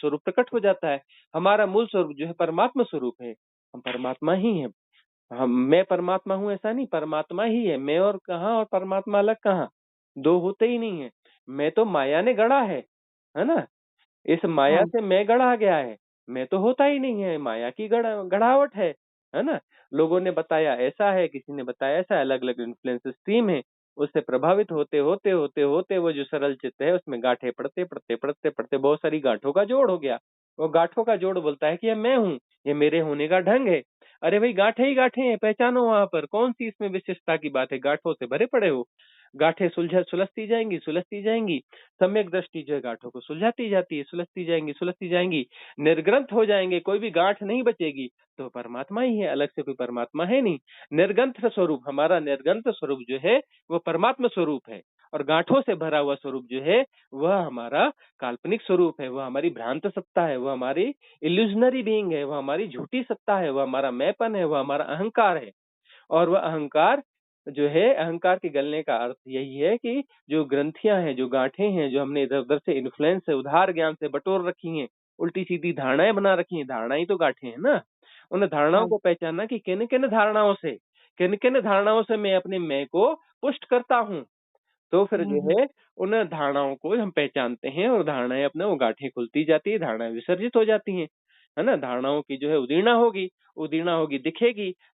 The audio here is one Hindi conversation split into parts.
स्वरूप प्रकट हो जाता है। हमारा मूल स्वरूप जो है परमात्मा स्वरूप है। हम परमात्मा ही हैं। हम मैं परमात्मा हूँ ऐसा नहीं, परमात्मा ही है। मैं और कहाँ और परमात्मा अलग कहाँ? 2 होते ही नहीं है। मैं तो माया ने गढ़ा है ना? इस माया हाँ। से मैं गढ़ा गया है। मैं तो होता ही नहीं है, माया की गढ़ावट है ना? लोगों ने बताया ऐसा है, किसी ने बताया ऐसा है, अलग-अलग इन्फ्लुएंस स्ट्रीम है। उससे प्रभावित होते वो जो सरल चित्त है उसमें गाँठें पड़ते बहुत सारी गाँठों का जोड़ हो गया। वो गाँठों का जोड़ बोलता है कि ये मैं हूँ, ये मेरे होने का ढंग है। अरे भाई गाँठें ही गाँठें हैं, पहचानो वहाँ पर, कौन-सी इसमें विशिष्टता की बात है? गाँठों से भरे पड़े हो। गाँठें सुलझती जाएँगी। सम्यक दृष्टि जो है गाँठों को सुलझाती जाती है, सुलझती जाएँगी, निर्ग्रंथ हो जाएँगे, कोई भी गाँठ नहीं बचेगी, तो परमात्मा ही है, अलग से कोई परमात्मा है नहीं। निर्गंथ स्वरूप, हमारा निर्गंथ स्वरूप जो है, वो परमात्मा स्वरूप है और गाँठों से भरा हुआ स्वरूप जो है, वह हमारा काल्पनिक स्वरूप है, वह हमारी भ्रांत सत्ता है, वह हमारी इल्यूज़नरी बीइंग है, वह हमारी झूठी सत्ता है, वह हमारा मैंपन है, वह हमारा अहंकार है। और वह अहंकार जो है, अहंकार के गलने का अर्थ यही है कि जो ग्रंथियाँ हैं, जो गाँठें हैं, जो हमने इधर-उधर से इन्फ्लुएंस से उधार ज्ञान से बटोर रखी हैं, उल्टी-सीधी धारणाएँ बना रखी हैं, धारणा ही तो गाँठें हैं ना। उन धारणाओं हाँ। को पहचानना कि किन-किन धारणाओं से मैं अपने मैं को पुष्ट करता हूँ। तो फिर हुँ, जो हुँ। है, उन धारणाओं को हम पहचानते हैं और धारणाएँ अपना वो गाँठें खुलती जाती है, धारणाएँ विसर्जित हो जाती हैं। है ना? धारणाओं की जो है उदीर्णा होगी,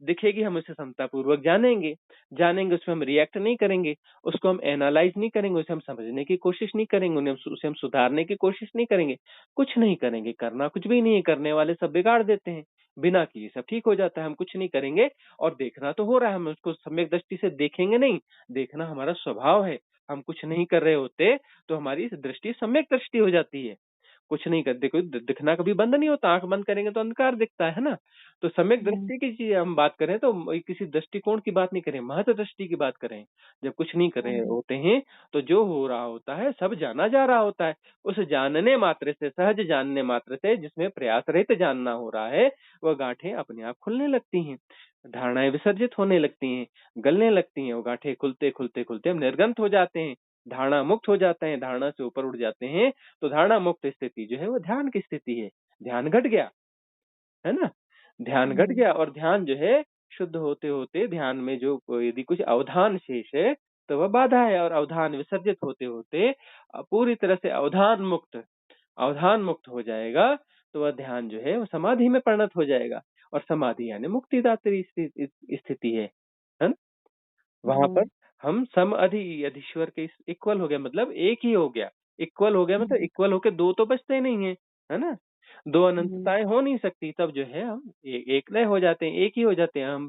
दिखेगी हम उसे समतापूर्वक जानेंगे उसमें हम रिएक्ट नहीं करेंगे, उसको हम एनालाइज़ नहीं करेंगे, उसे हम समझने की कोशिश नहीं करेंगे, उसे हम सुधारने की कोशिश नहीं करेंगे, कुछ नहीं करेंगे, करना कुछ भी नहीं है, करने वाले सब बिगाड़ देते हैं, बिना किए सब ठीक हो जाता है, हम कुछ नहीं करेंगे और देखना तो हो रहा है, हम उसको सम्यक दृष्टि से देखेंगे नहीं, देखना हमारा स्वभाव है, हम कुछ नहीं कर रहे होते, तो हमारी दृष्टि सम्यक दृष्टि हो जाती है। कुछ नहीं कर देखो दिखना कभी बंद नहीं होता, आँख बंद करेंगे तो अंधकार दिखता है ना? तो सम्यक हुँ, दृष्टि की चीज़ हम बात करें तो किसी दृष्टिकोण की बात नहीं करें, महत दृष्टि की बात करें। जब कुछ नहीं कर रहे हुँ, होते हैं, तो जो हो रहा होता है, सब जाना जा रहा होता है। उस जानने मात्र से, सहज जानने मात्र से, जिसमें प्रयास रहित जानना हो रहा है, वह गाँठें अपने आप खुलने लगती हैं। धारणाएँ विसर्जित होने लगती हैं, गलने लगती हैं, वो गाँठें खुलते हम निर्गंत हो जाते हैं, धारणा मुक्त हो जाते हैं, धारणा से ऊपर उठ जाते हैं, तो धारणा मुक्त स्थिति जो है वो ध्यान की स्थिति है। ध्यान घट गया, है ना? ध्यान घट हुँ, गया और ध्यान जो है शुद्ध होते-होते ध्यान में जो यदि कुछ अवधान शेष है, तो वह बाधा है और अवधान विसर्जित होते-होते पूरी तरह से अवधान मुक्त हो जाएगा, तो वह ध्यान जो है वो समाधि में परिणत हो जाएगा और समाधि यानी मुक्तिदात्री स्थिति है ना? वहाँ पर हुँ, हम सम अधि अधीश्वर के इक्वल हो गए मतलब एक ही हो गया। इक्वल हो गया मतलब हुँ, इक्वल होके 2 तो बचते नहीं हैं, है ना? 2 हुँ, अनंतताएँ हो नहीं सकती तब जो है हम एकलय हो जाते हैं, एक ही हो जाते हैं। अहम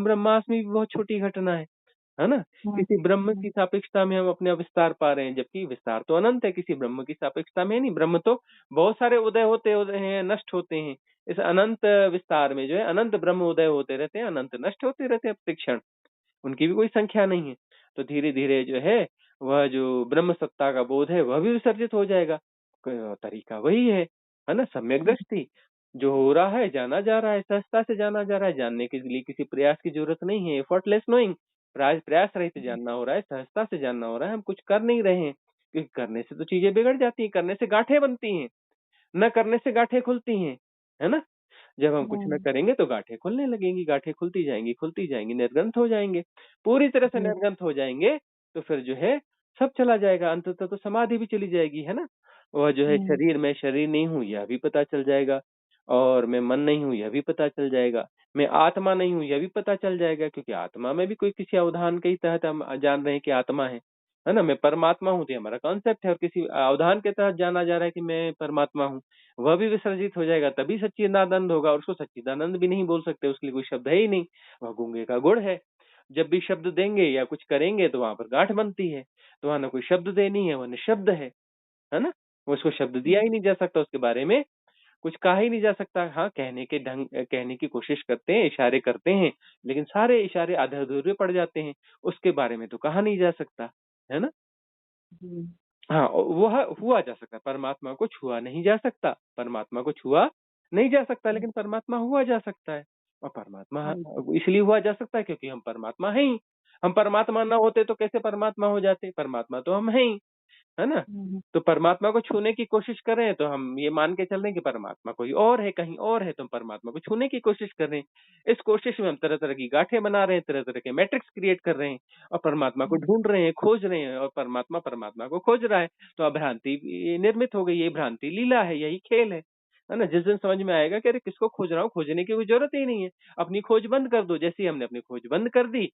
ब्रह्मास्मि भी बहुत छोटी घटना है ना? हुँ, किसी ब्रह्म हुँ, की सापेक्षता में हम अपना विस्तार पा रहे हैं, जबकि विस्तार तो अनंत है, किसी ब्रह्म की सापेक्षता में नहीं। ब्रह्म तो बहुत सारे उदय होते हैं, नष्ट होते हैं। इस अनंत विस्तार में जो है अनंत ब्रह्म उदय होते रहते हैं, अनंत नष्ट होते रहते हैं प्रतिक्षण। उनकी भी कोई संख्या नहीं है। तो धीरे-धीरे जो है, वह जो ब्रह्म सत्ता का बोध है, वह भी विसर्जित हो जाएगा। तरीका वही है ना? सम्यक हुँ, दृष्टि, जो हो रहा है, जाना जा रहा है, सहजता से जाना जा रहा है, जानने के लिए किसी प्रयास की ज़रूरत नहीं है, एफर्टलेस नोइंग प्रयास रहित हुँ, जानना हो रहा है, सहजता से जानना हो रहा है, हम कुछ कर नहीं रहे हैं। क्योंकि करने से तो चीज़ें बिगड़ जाती हैं, करने से गाँठें बनती हैं, न करने से गाँठें खुलती हैं, है ना? जब हम कुछ न हुँ, करेंगे तो गाँठें खुलने लगेंगी, गाँठें खुलती जाएँगी, निर्गंथ हो जाएँगे। पूरी तरह से जी, निर्गंथ हो जाएँगे, तो फिर जो है सब चला जाएगा, अंततः तो समाधि भी चली जाएगी, है ना? वह जो है हुँ, शरीर मैं शरीर नहीं हूँ, यह भी पता चल जाएगा और मैं मन नहीं हूँ, यह भी पता चल जाएगा। मैं आत्मा नहीं हूँ, यह भी पता चल जाएगा क्योंकि आत्मा में भी कोई किसी अवधान के ही तहत हम जान रहे हैं कि आत्मा है ना? मैं परमात्मा हूँ, तो ये हमारा कॉन्सेप्ट है और किसी अवधान के तहत जाना जा रहा है कि मैं परमात्मा हूँ। वह भी विसर्जित हो जाएगा, तभी सच्चिदानंद होगा और उसको सच्चिदानंद भी नहीं बोल सकते, उसके लिए कोई शब्द है ही नहीं, वह गूंगे का गुड़ है। जब भी शब्द देंगे या कुछ करेंगे तो वहाँ पर गाँठ बनती है, तो वहाँ ना कोई शब्द देनी है, वह निःशब्द है ना? उसको शब्द दिया हुँ, ही नहीं जा सकता उसके बारे में, कुछ कहा ही नहीं जा सकता। हाँ, कहने की कोशिश करते हैं, इशारे करते हैं, लेकिन सारे इशारे आधे-अधूरे पड़ जाते हैं, उसके बारे में तो कहा नहीं जा सकता, है ना? हुँ, हाँ, वह हुआ जा सकता है, परमात्मा को छुआ नहीं जा सकता, परमात्मा को छुआ नहीं जा सकता, हुँ, लेकिन परमात्मा हुआ जा सकता है और परमात्मा हुँ, इसलिए हुआ जा सकता है क्योंकि हम परमात्मा हैं ही। हम परमात्मा ना होते तो कैसे परमात्मा हो जाते? परमात्मा तो हम हैं ही। है ना? हम्म, तो परमात्मा को छूने की कोशिश कर रहे हैं, तो हम ये मान के चल रहे हैं कि परमात्मा कोई और है, कहीं और है, तो हम परमात्मा को छूने की कोशिश कर रहे हैं। इस कोशिश में हम तरह-तरह की गाँठें बना रहे हैं, तरह-तरह के मैट्रिक्स क्रिएट कर रहे हैं और परमात्मा को हम्म, ढूँढ रहे हैं, खोज रहे हैं और परमात्मा परमात्मा को खोज रहा है। तो अब भ्रांति निर्मित हो गई, ये भ्रांति लीला है, यही खेल है ना? जिस दिन समझ में आएगा कि अरे किसको खोज रहा हूँ, खोजने की कोई ज़रूरत ही नहीं है। अपनी खोज बंद कर दो, जैसे ही हमने अपनी खोज बंद कर दी,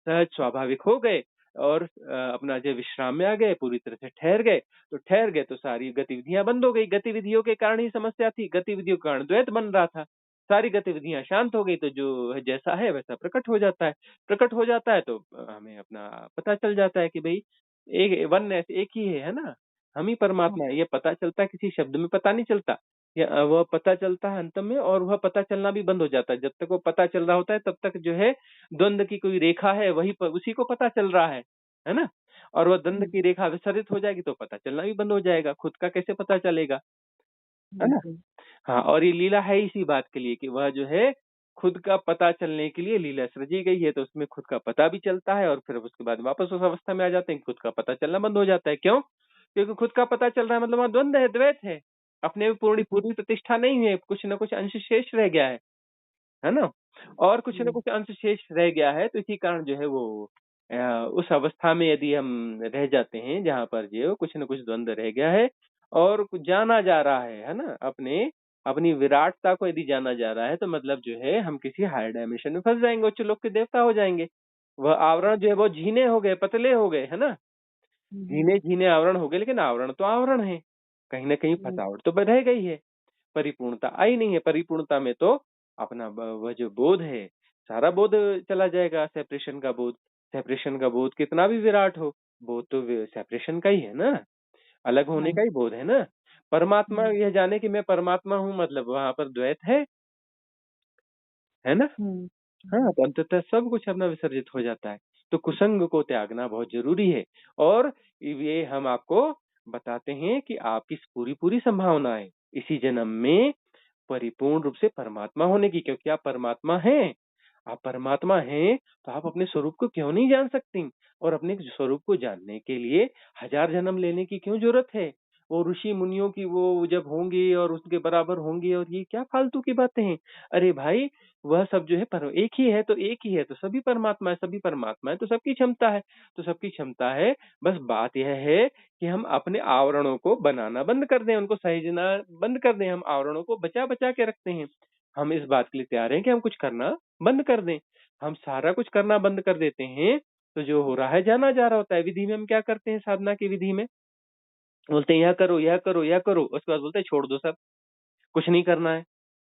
सहज स्वाभाविक हो गए और अपना जो विश्राम में आ गए, पूरी तरह से ठहर गए। तो ठहर गए तो सारी गतिविधियाँ बंद हो गई, गतिविधियों के कारण ही समस्या थी, गतिविधियों के कारण द्वैत बन रहा था। सारी गतिविधियाँ शांत हो गई तो जो है जैसा है वैसा प्रकट हो जाता है। प्रकट हो जाता है तो हमें अपना पता चल जाता है कि भई एक वननेस एक ही है ना? हम ही हाँ, परमात्मा है, ये पता चलता है किसी शब्द में पता नहीं चलता। वह पता चलता है अंत में और वह पता चलना भी बंद हो जाता है। जब तक वो पता चल रहा होता है तब तक जो है द्वंद की कोई रेखा है वही उसी को पता चल रहा है ना? और वो द्वंद हम्म, की रेखा विसर्जित हो जाएगी तो पता चलना भी बंद हो जाएगा, खुद का कैसे पता चलेगा, है हाँ ना? जी। हाँ, और ये लीला है इसी बात के लिए कि वह जो है खुद का पता चलने के लिए लीला सृजी गई है, तो उसमें खुद का पता भी चलता है और फिर उसके बाद वापस उस अवस्था में आ जाते हैं, खुद का पता चलना बंद हो जाता है। क्यों? क्योंकि खुद का पता चल रहा है मतलब वहाँ द्वंद है, द्वैत है। अपने में पूरी हम्म, पूरी प्रतिष्ठा नहीं है, कुछ न कुछ अंश शेष रह गया है ना? और कुछ न हम्म, कुछ अंश शेष रह गया है, तो इसी कारण जो है वो उस अवस्था में यदि हम रह जाते हैं, जहाँ पर जो कुछ न कुछ द्वंद रह गया है और कुछ जाना जा रहा है ना? अपनी विराटता को यदि जाना जा रहा है, तो मतलब जो है हम किसी हायर डायमेंशन में फँस जाएँगे, उच्च लोक के देवता हो जाएँगे। वह आवरण जो है वो झीने हो गए, पतले हो गए, है ना? हम्म, झीने-झीने आवरण हो गए, लेकिन आवरण तो आवरण है। कहीं न कहीं हम्म, फँसावट तो ब रह गई है। परिपूर्णता आई नहीं है, परिपूर्णता में तो अपना ब वह जो बोध है, सारा बोध चला जाएगा, सेपरेशन का बोध। सेपरेशन का बोध कितना भी विराट हो, बोध तो सेपरेशन का ही है ना, अलग हाँ होने का जी। ही बोध है ना। परमात्मा हम्म, यह जाने कि मैं परमात्मा हूँ मतलब वहाँ पर द्वैत है ना? हम्म, हाँ, तो अंततः सब कुछ अपना विसर्जित हो जाता है। तो कुसंग को त्यागना बहुत ज़रूरी है और ये हम आपको बताते हैं कि आपकी पूरी-पूरी संभावना है, इसी जन्म में परिपूर्ण रूप से परमात्मा होने की क्योंकि आप परमात्मा हैं। आप परमात्मा हैं, तो आप अपने स्वरूप को क्यों नहीं जान सकती? और अपने स्वरूप को जानने के लिए हज़ार जन्म लेने की क्यों ज़रूरत है? वो ऋषि मुनियों की वो जब होंगे और उसके बराबर होंगे और ये क्या फालतू की बातें हैं? अरे भाई, वह सब जो है पर एक ही है तो एक ही है, तो सभी परमात्मा है, सभी परमात्मा है, तो सबकी क्षमता है। तो सबकी क्षमता है, बस बात यह है कि हम अपने आवरणों को बनाना बंद कर दें, उनको सहेजना बंद कर दें, हम आवरणों को बचा-बचा के रखते हैं। हम इस बात के लिए तैयार हैं कि हम कुछ करना बंद कर दें। हम सारा कुछ करना बंद कर देते हैं, तो जो हो रहा है जाना जा रहा होता है। विधि में हम क्या करते हैं साधना की विधि में? बोलते हैं यह करो, यह करो, यह करो, उसके बाद बोलते हैं छोड़ दो सब, कुछ नहीं करना है।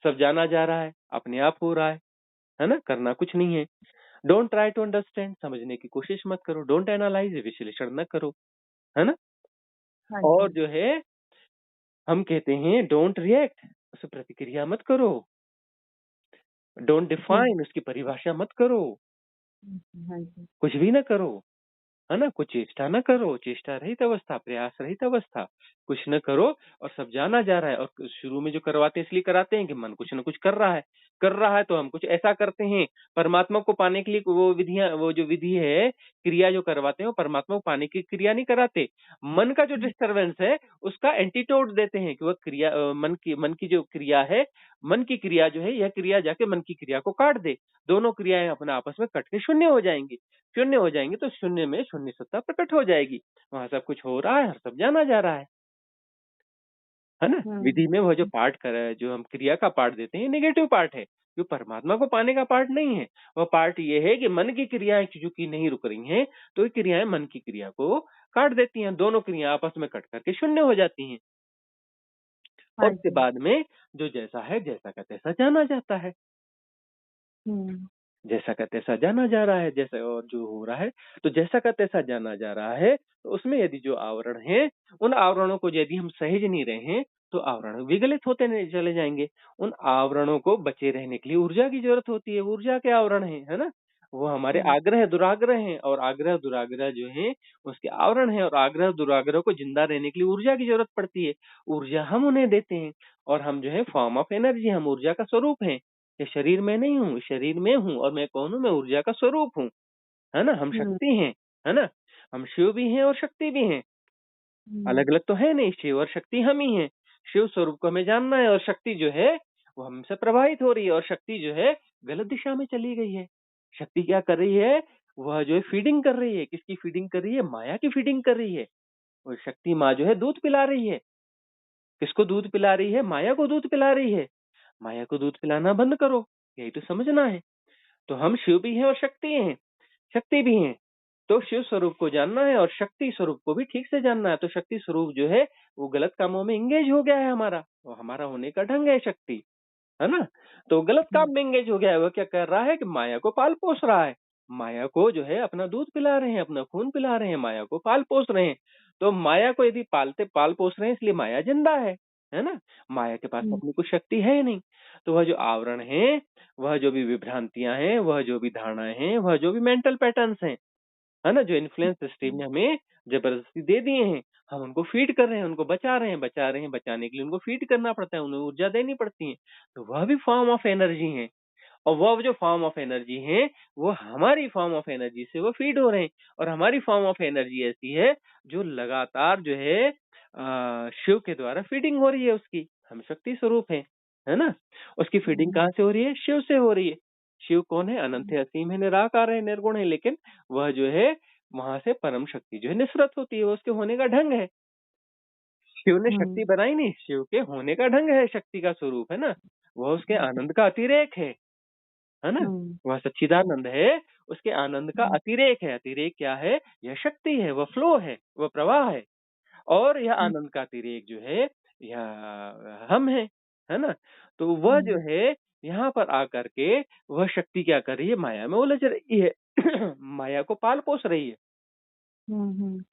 सब जाना जा रहा है, अपने आप हो रहा है ना? करना कुछ नहीं है। डोंट ट्राई टू अंडरस्टैंड समझने की कोशिश मत करो, डोंट एनालाइज़ विश्लेषण ना करो, है ना? हाँ और जी। जो है हम कहते हैं डोंट रिएक्ट उसे प्रतिक्रिया मत करो, डोंट हम्म, डिफाइन उसकी परिभाषा मत करो, हाँ जी। कुछ भी ना करो। है ना? कुछ चेष्टा ना करो, चेष्टा रहित अवस्था, प्रयास रहित अवस्था, कुछ न करो और सब जाना जा रहा है और शुरू में जो करवाते हैं इसलिए कराते हैं कि मन कुछ न कुछ कर रहा है तो हम कुछ ऐसा करते हैं, परमात्मा को पाने के लिए वो जो विधि है, क्रिया जो करवाते हैं वो परमात्मा को पाने की क्रिया नहीं कराते। मन का जो हम्म, डिस्टर्बेंस है, उसका एंटीडोट देते हैं कि वह क्रिया मन की जो क्रिया है, मन की क्रिया जो है, यह क्रिया जाके मन की क्रिया को काट दे। दोनों क्रियाएँ अपना आपस में कट के शून्य हो जाएँगी। शून्य हो जाएँगे तो शून्य में शून्य सत्ता प्रकट हो जाएगी। वहाँ सब कुछ हो रहा है और सब जाना जा रहा है ना? हम्म, विधि में वह जो पार्ट जो हम क्रिया का पार्ट देते हैं नेगेटिव पार्ट है, जो परमात्मा को पाने का पार्ट नहीं है। वह पार्ट ये है कि मन की क्रियाएँ चूँकि नहीं रुक रही हैं, तो ये क्रियाएँ मन की क्रिया को काट देती हैं। दोनों क्रिया आपस में कट करके शून्य हो जाती हैं और हाँ उसके जी। बाद में जो जैसा है, जैसा का तैसा जाना जाता है। हम्म, जैसा का तैसा जाना जा रहा है, जैसा और जो हो रहा है, तो जैसा का तैसा जाना जा रहा है, तो उसमें यदि जो आवरण हैं, उन आवरणों को यदि हम सहेज नहीं रहे हैं, तो आवरण विगलित होते नहीं चले जाएँगे। उन आवरणों को बचे रहने के लिए ऊर्जा की ज़रूरत होती है, ऊर्जा के आवरण हैं, है ना? वो हमारे हम्म, आग्रह, दुराग्रह हैं और आग्रह-दुराग्रह जो हैं, उसके आवरण हैं और आग्रह-दुराग्रह को ज़िंदा रहने के लिए ऊर्जा की ज़रूरत पड़ती है। ऊर्जा हम उन्हें देते हैं और हम जो है फॉर्म ऑफ एनर्जी हम ऊर्जा का स्वरूप हैं। ये शरीर में नहीं हूँ, शरीर में हूँ और मैं कौन हूँ? मैं ऊर्जा का स्वरूप हूँ, है ना? हम हम्म, शक्ति हैं, है ना? हम शिव भी हैं और शक्ति भी हैं, अलग अलग तो है नहीं, शिव और शक्ति हम ही हैं। शिव स्वरूप को हमें जानना है और शक्ति जो है वो हमसे प्रभावित हो रही है और शक्ति जो है गलत दिशा में चली गई है। शक्ति क्या कर रही है? वह जो है फीडिंग कर रही है। किसकी फीडिंग कर रही है? माया की फीडिंग कर रही है। और शक्ति माँ जो है दूध पिला रही है। किसको दूध पिला रही है? माया को दूध पिला रही है। माया को दूध पिलाना बंद करो, यही तो समझना है। तो हम शिव भी हैं और शक्ति हैं, शक्ति भी हैं। तो शिव स्वरूप को जानना है और शक्ति स्वरूप को भी ठीक से जानना है। तो शक्ति स्वरूप जो है वो गलत कामों में एंगेज हो गया है हमारा, वो हमारा होने का ढंग है शक्ति, है ना? तो गलत काम में एंगेज हो गया है। वो क्या कर रहा है कि माया को पाल पोस रहा है। माया को जो है अपना दूध पिला रहे हैं, अपना खून पिला रहे हैं, माया को पाल पोस रहे हैं। तो माया को यदि पाल पोस रहे हैं इसलिए माया जिंदा है ना? माया के पास तो अपनी कुछ शक्ति है ही नहीं। तो वह जो आवरण है, वह जो भी विभ्रांतियां हैं, वह जो भी धारणाएं हैं, वह जो भी मेंटल पैटर्न्स हैं, है ना? जो इन्फ्लुएंस सिस्टम ने हमें जबरदस्ती दे दिए हैं, हम उनको फीड कर रहे हैं, उनको बचा रहे हैं, बचाने के लिए उनको फीड करना पड़ता है, उन्हें ऊर्जा देनी पड़ती है। तो वह भी फॉर्म ऑफ एनर्जी है और वह जो फॉर्म ऑफ एनर्जी है, वो हमारी फॉर्म ऑफ एनर्जी से वो फीड हो रहे हैं और हमारी फॉर्म ऑफ एनर्जी ऐसी है जो लगातार जो है शिव के द्वारा फीडिंग हो रही है उसकी। हम शक्ति स्वरूप है ना? उसकी फीडिंग कहाँ से हो रही है? शिव से हो रही है। शिव कौन है? अनंत है, असीम है, निराकार है, निर्गुण है, लेकिन वह जो है वहां से परम शक्ति जो है निसृत होती है, वो उसके होने का ढंग है। शिव ने शक्ति बनाई नहीं, शिव के होने का ढंग है, शक्ति का स्वरूप है ना? वह उसके आनंद का अतिरेक है ना? वह सच्चिदानंद है, उसके आनंद का अतिरेक है। अतिरेक क्या है? यह शक्ति है, वह फ्लो है, वह प्रवाह है और यह आनंद का अतिरेक जो है यह हम है ना? तो वह जो है यहाँ पर आकर के वह शक्ति क्या कर रही है? माया में उलझ रही है। माया को पाल पोस रही है।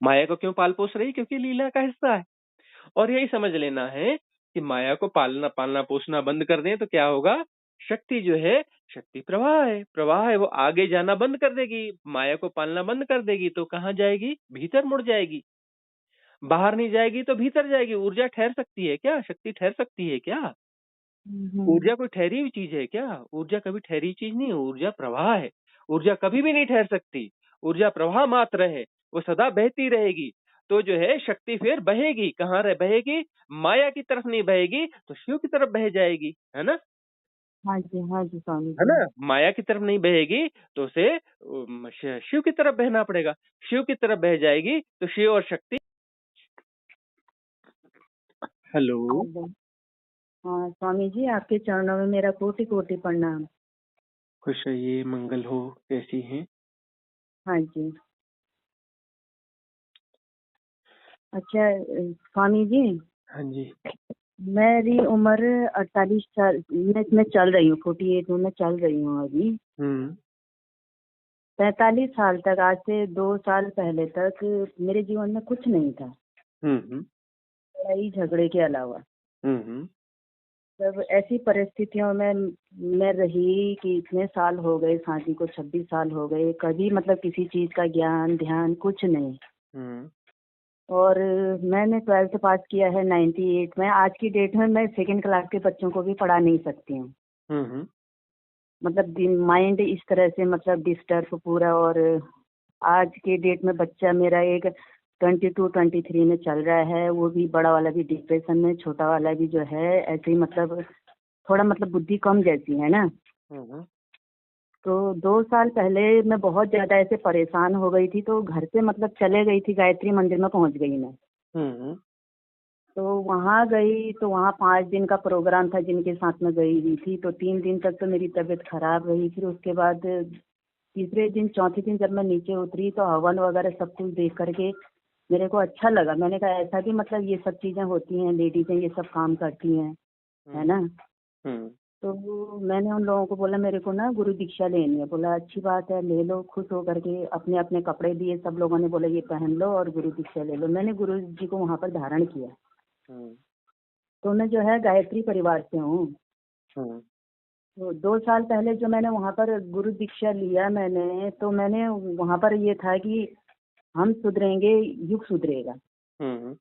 माया को क्यों पाल पोस रही है? क्योंकि लीला का हिस्सा है। और यही समझ लेना है कि माया को पालना पोसना बंद कर दें तो क्या होगा? शक्ति जो है, शक्ति प्रवाह है, वो आगे जाना बंद कर देगी। माया को पालना बंद कर देगी तो कहाँ जाएगी? भीतर मुड़ जाएगी। बाहर नहीं जाएगी तो भीतर जाएगी। ऊर्जा ठहर सकती है क्या? शक्ति ठहर सकती है क्या? ऊर्जा कोई ठहरी हुई चीज है क्या? ऊर्जा कभी ठहरी चीज नहीं है, ऊर्जा प्रवाह है। ऊर्जा कभी भी नहीं ठहर सकती। ऊर्जा प्रवाह मात्र है, वो सदा बहती रहेगी। तो जो है शक्ति फिर बहेगी, कहाँ रह बहेगी? माया की तरफ नहीं बहेगी तो शिव की तरफ बह जाएगी, है ना? हाँ जी स्वामी है ना? जी। माया की तरफ नहीं बहेगी तो उसे शिव की तरफ बहना पड़ेगा। शिव की तरफ बह जाएगी तो शिव और शक्ति। हेलो। हाँ स्वामी जी, आपके चरणों में मेरा कोटि कोटि प्रणाम। खुश रहिए, मंगल हो। कैसी हैं? हाँ जी। अच्छा स्वामी जी, हाँ जी। मेरी उम्र 48 साल में चल रही हूँ, 48 में मैं चल रही हूँ अभी। हम्म 45 साल तक, आज से 2 साल पहले तक मेरे जीवन में कुछ नहीं था, हम्म लड़ाई झगड़े के अलावा। हम्म तब ऐसी परिस्थितियों में मैं रही कि इतने साल हो गए शादी को, 26 साल हो गए, कभी मतलब किसी चीज का ज्ञान ध्यान कुछ नहीं। हम्म और मैंने 12th पास किया है 98 में। आज की डेट में मैं 2nd क्लास के बच्चों को भी पढ़ा नहीं सकती हूँ। हम्म मतलब माइंड इस तरह से मतलब डिस्टर्ब पूरा। और आज के डेट में बच्चा मेरा एक 22-23 में चल रहा है, वो भी बड़ा वाला भी डिप्रेशन में, छोटा वाला भी जो है ऐसे ही, मतलब थोड़ा मतलब बुद्धि कम जैसी है ना। हम्म तो 2 साल पहले मैं बहुत ज्यादा ऐसे परेशान हो गई थी, तो घर से मतलब चले गई थी, गायत्री मंदिर में पहुंच गई मैं। हम्म तो वहाँ गई तो वहाँ 5 दिन का प्रोग्राम था जिनके साथ में गई हुई थी। तो 3 दिन तक तो मेरी तबीयत खराब रही। फिर उसके बाद तीसरे दिन चौथे दिन जब मैं नीचे उतरी तो हवन वगैरह सब कुछ देख करके मेरे को अच्छा लगा। मैंने कहा ऐसा भी मतलब ये सब चीजें होती हैं, लेडीजें ये सब काम करती हैं, है ना। हम्म तो मैंने उन लोगों को बोला मेरे को ना गुरु दीक्षा लेनी है। बोला अच्छी बात है, ले लो। खुश होकर के अपने अपने कपड़े दिए सब लोगों ने, बोला ये पहन लो और गुरु दीक्षा ले लो। मैंने गुरु जी को वहाँ पर धारण किया। हम्म तो मैं जो है गायत्री परिवार से हूँ। हम्म तो 2 साल पहले जो मैंने वहाँ पर गुरु दीक्षा लिया मैंने, तो मैंने वहाँ पर ये था कि हम सुधरेंगे, युग सुधरेगा। हम्म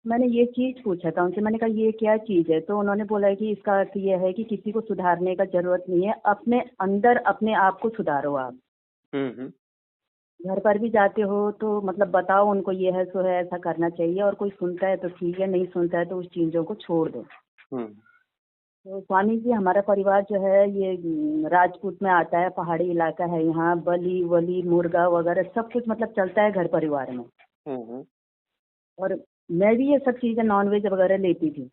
मैंने ये चीज पूछा था उनसे, मैंने कहा ये क्या चीज है। तो उन्होंने बोला कि इसका अर्थ ये है कि किसी को सुधारने का जरूरत नहीं है, अपने अंदर अपने आप को सुधारो आप। हम्म घर पर भी जाते हो तो मतलब बताओ उनको ये है सो है, ऐसा करना चाहिए, और कोई सुनता है तो ठीक है, नहीं सुनता है तो उस चीज़ों को छोड़ दो। हम्म। तो स्वामी जी, हमारा परिवार जो है ये राजपूत में आता है, पहाड़ी इलाका है यहाँ, बलि वली मुर्गा वगैरह सब कुछ मतलब चलता है घर परिवार में। हम्म। और मैं भी ये सब चीज़ें नॉनवेज वगैरह लेती थी।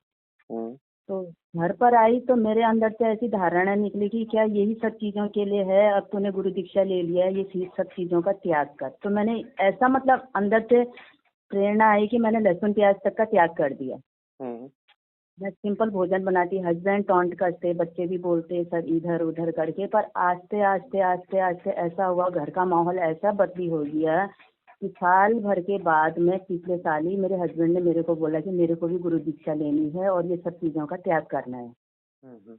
हम्म। तो घर पर आई तो मेरे अंदर से ऐसी धारणा निकली कि क्या यही सब चीज़ों के लिए है, अब तूने गुरु दीक्षा ले लिया है, ये सब चीज़ों का त्याग कर। तो मैंने ऐसा मतलब अंदर से प्रेरणा आई कि मैंने लहसुन प्याज तक का त्याग कर दिया। हम्म। मैं सिंपल भोजन बनाती, हस्बैंड टॉन्ट करते, बच्चे भी बोलते सब इधर उधर करके, पर आस्ते आस्ते आस्ते आस्ते ऐसा हुआ, घर का माहौल ऐसा बदली हो गया कि साल भर के बाद में पिछले साल ही मेरे हस्बैंड ने मेरे को बोला कि मेरे को भी गुरु दीक्षा लेनी है और ये सब चीज़ों का त्याग करना है। हम्म।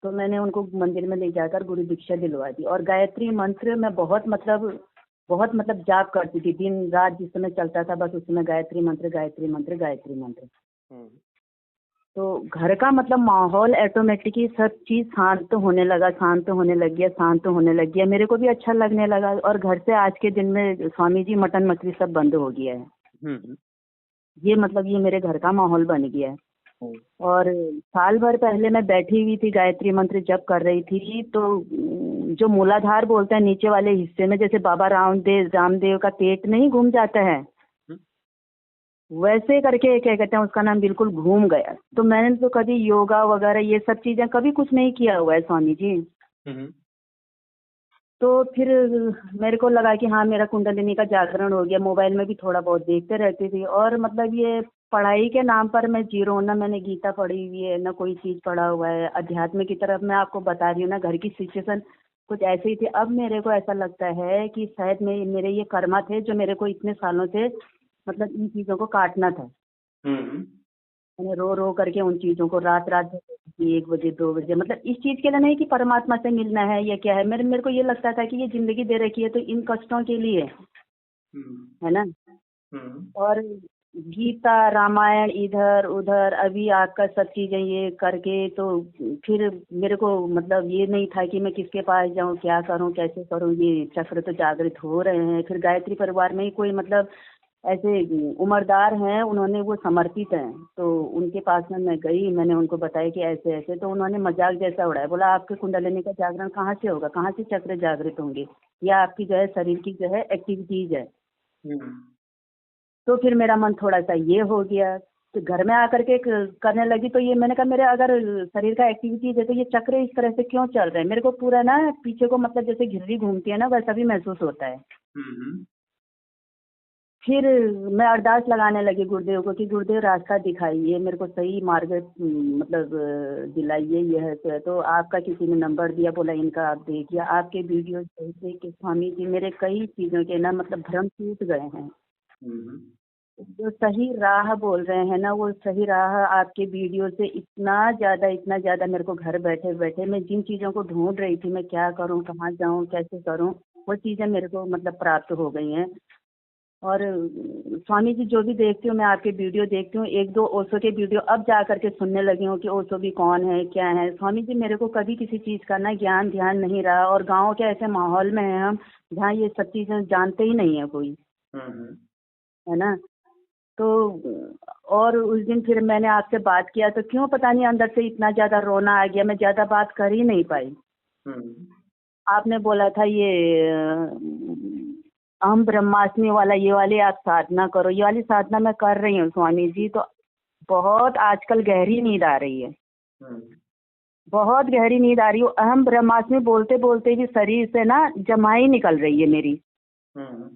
तो मैंने उनको मंदिर में ले जाकर गुरु दीक्षा दिलवा दी, और गायत्री मंत्र मैं बहुत मतलब जाप करती थी, दिन रात जिस समय चलता था बस उस समय गायत्री मंत्र गायत्री मंत्र गायत्री मंत्र। हम्म। तो घर का मतलब माहौल ऑटोमेटिकली सब चीज़ शांत होने लगा, शांत होने लग गया, शांत होने लग गया, मेरे को भी अच्छा लगने लगा। और घर से आज के दिन में स्वामी जी मटन मछली सब बंद हो गया है। हम्म। ये मतलब ये मेरे घर का माहौल बन गया है। हम्म। और साल भर पहले मैं बैठी हुई थी, गायत्री मंत्र जप कर रही थी, तो जो मूलाधार बोलते हैं नीचे वाले हिस्से में, जैसे बाबा रामदेव का पेट नहीं घूम जाता है, वैसे करके क्या कहते हैं उसका नाम बिल्कुल घूम गया। तो मैंने तो कभी योगा वगैरह ये सब चीजें कभी कुछ नहीं किया हुआ है स्वामी जी। हम्म। तो फिर मेरे को लगा कि हाँ मेरा कुंडलिनी का जागरण हो गया। मोबाइल में भी थोड़ा बहुत देखते रहती थी, और मतलब ये पढ़ाई के नाम पर मैं जीरो हूँ, ना मैंने गीता पढ़ी हुई है ना कोई चीज पढ़ा हुआ है। अध्यात्म की तरफ मैं आपको बता रही हूँ ना, घर की सिचुएशन कुछ ऐसे ही थी। अब मेरे को ऐसा लगता है कि शायद मेरे ये कर्मा थे जो मेरे को इतने सालों से मतलब इन चीजों को काटना था। हम्म। मैंने रो रो करके उन चीज़ों को रात रात भर देखती थी, 1 बजे 2 बजे, मतलब इस चीज़ के लिए नहीं कि परमात्मा से मिलना है या क्या है। मेरे मेरे को ये लगता था कि ये जिंदगी दे रखी है तो इन कष्टों के लिए है ना। हम्म। और गीता रामायण इधर उधर अभी आपका सब चीज़ें ये करके तो फिर मेरे को मतलब ये नहीं था कि मैं किसके पास जाऊं, क्या करूं, कैसे करूं। ये चक्र तो जागृत हो रहे हैं। फिर गायत्री परिवार में ही कोई मतलब ऐसे उम्रदार हैं, उन्होंने वो समर्पित हैं, तो उनके पास में मैं गई, मैंने उनको बताया कि ऐसे ऐसे, तो उन्होंने मजाक जैसा उड़ाया, बोला आपके कुंडलिनी का जागरण कहाँ से होगा, कहाँ से चक्र जागृत होंगे, या आपकी जो है शरीर की जो है एक्टिविटीज है। हम्म। तो फिर मेरा मन थोड़ा सा ये हो गया। तो घर में आकर के करने लगी, तो ये मैंने कहा मेरे अगर शरीर का एक्टिविटीज है तो ये चक्र इस तरह से क्यों चल रहे हैं। मेरे को पूरा ना पीछे को मतलब जैसे घिर्री घूमती है ना, वैसा भी महसूस होता है। हम्म। फिर मैं अरदास लगाने लगी गुरुदेव को कि गुरुदेव रास्ता दिखाइए, मेरे को सही मार्ग मतलब दिलाइए, ये है तो है। तो आपका किसी ने नंबर दिया, बोला इनका आप देखिए, आपके वीडियो देख देख के स्वामी जी मेरे कई चीज़ों के ना मतलब भ्रम टूट गए हैं। हम्म। जो सही राह बोल रहे हैं ना, वो सही राह आपके वीडियो से इतना ज़्यादा मेरे को घर बैठे बैठे मैं जिन चीज़ों को ढूंढ रही थी, मैं क्या करूं, कहाँ जाऊं, कैसे करूं, वो चीज़ें मेरे को मतलब प्राप्त हो गई हैं। और स्वामी जी जो भी देखती हूँ मैं, आपके वीडियो देखती हूँ, एक दो ओशो के वीडियो अब जा करके सुनने लगी हूँ कि ओशो भी कौन है क्या है। स्वामी जी मेरे को कभी किसी चीज़ का ना ज्ञान ध्यान नहीं रहा, और गांव के ऐसे माहौल में है हम जहाँ ये सब चीज़ें जानते ही नहीं है कोई, हम्म। है ना। तो और उस दिन फिर मैंने आपसे बात किया तो क्यों पता नहीं अंदर से इतना ज़्यादा रोना आ गया, मैं ज़्यादा बात कर ही नहीं पाई। हम्म। आपने बोला था ये अहम ब्रह्मास्मि वाला, ये वाली आप साधना करो, ये वाली साधना मैं कर रही हूँ स्वामी जी। तो बहुत आजकल गहरी नींद आ रही है, हम्म। बहुत गहरी नींद आ रही है। अहम ब्रह्मास्मि बोलते बोलते भी शरीर से ना जमाई निकल रही है मेरी। हम्म।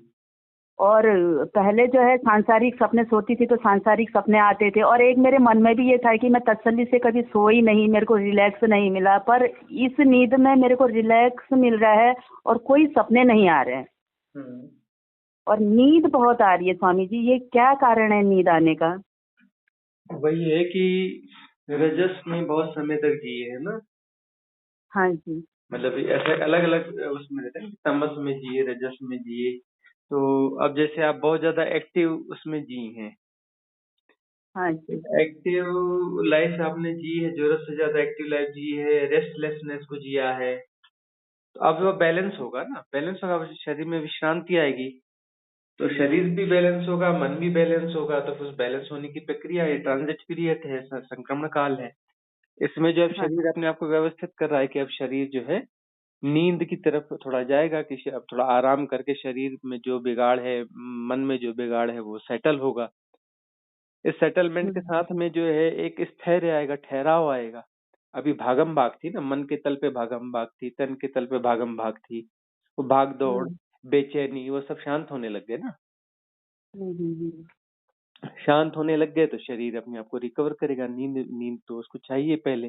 और पहले जो है सांसारिक सपने, सोती थी तो सांसारिक सपने आते थे, और एक मेरे मन में भी ये था कि मैं तसल्ली से कभी सोई नहीं, मेरे को रिलैक्स नहीं मिला, पर इस नींद में मेरे को रिलैक्स मिल रहा है और कोई सपने नहीं आ रहे हैं, हम्म। और नींद बहुत आ रही है स्वामी जी। ये क्या कारण है नींद आने का? वही है कि रजस में बहुत समय तक जिए है ना। हाँ जी। मतलब ऐसे अलग अलग उसमें रहते हैं कि तमस में जिए, रजस में जिए। तो अब जैसे आप बहुत ज्यादा एक्टिव उसमें जी हैं, हाँ जी। एक्टिव लाइफ आपने जी है, जरूरत से ज्यादा एक्टिव लाइफ जी है, रेस्टलेसनेस को जिया है। तो अब वो बैलेंस होगा ना, बैलेंस होगा, शरीर में विश्रांति आएगी, तो शरीर भी बैलेंस होगा, मन भी बैलेंस होगा, तो फिर बैलेंस होने की प्रक्रिया है, ट्रांजिट पीरियड है, संक्रमण काल है। इसमें जो अब हाँ शरीर अपने आप को व्यवस्थित कर रहा है कि अब शरीर जो है नींद की तरफ थोड़ा जाएगा, कि अब थोड़ा आराम करके शरीर में जो बिगाड़ है, मन में जो बिगाड़ है वो सेटल होगा। इस सेटलमेंट के हम्म साथ में जो है एक स्थैर्य आएगा, ठहराव आएगा। अभी भागम भाग थी ना, मन के तल पे भागम भाग थी, तन के तल पे भागम भाग थी, वो भाग दौड़, हम्म बेचैनी, वो सब शांत होने लग गए ना। हम्म। शांत होने लग गए तो शरीर अपने आप को रिकवर करेगा। नींद नींद तो उसको चाहिए पहले।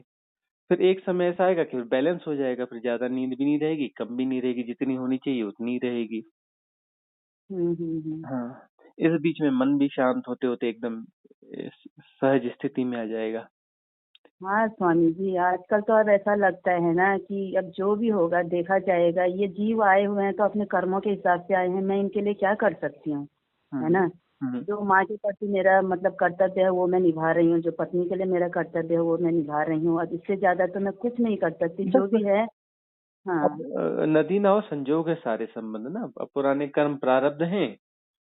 फिर एक समय ऐसा आएगा कि बैलेंस हो जाएगा, फिर ज्यादा नींद भी नहीं रहेगी, कम भी नहीं रहेगी, जितनी होनी चाहिए उतनी रहेगी। हम्म। हाँ, इस बीच में मन भी शांत होते होते एकदम सहज स्थिति में आ जाएगा। हाँ स्वामी जी, आजकल तो अब ऐसा लगता है ना कि अब जो भी होगा देखा जाएगा। ये जीव आए हुए हैं तो अपने कर्मों के हिसाब से आए हैं, मैं इनके लिए क्या कर सकती हूँ, है हम्म ना। हम्म। जो माँ के प्रति मेरा मतलब कर्तव्य है वो मैं निभा रही हूँ, जो पत्नी के लिए मेरा कर्तव्य है वो मैं निभा रही हूँ। अब इससे ज्यादा तो मैं कुछ नहीं कर सकती, जो बस भी है। अब हाँ नदी नाव संजोग है सारे संबंध ना। अब पुराने कर्म प्रारब्ध हैं,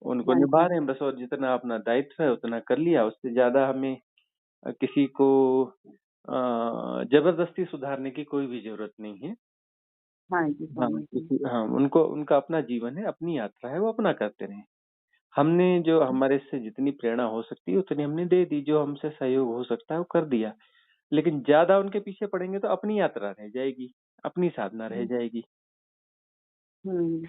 उनको हाँ निभा जी। रहे हैं बस, और जितना अपना दायित्व है उतना कर लिया, उससे ज्यादा हमें किसी को जबरदस्ती सुधारने की कोई भी जरूरत नहीं है। हाँ जी हाँ, स्वामी जी। किसी, हाँ, उनको, उनका अपना जीवन है, अपनी यात्रा है, वो अपना करते रहे। हमने जो हमारे से जितनी प्रेरणा हो सकती है उतनी हमने दे दी, जो हमसे सहयोग हो सकता है वो कर दिया। लेकिन ज्यादा उनके पीछे पड़ेंगे तो अपनी यात्रा रह जाएगी, अपनी साधना रह हम्म जाएगी। हम्म।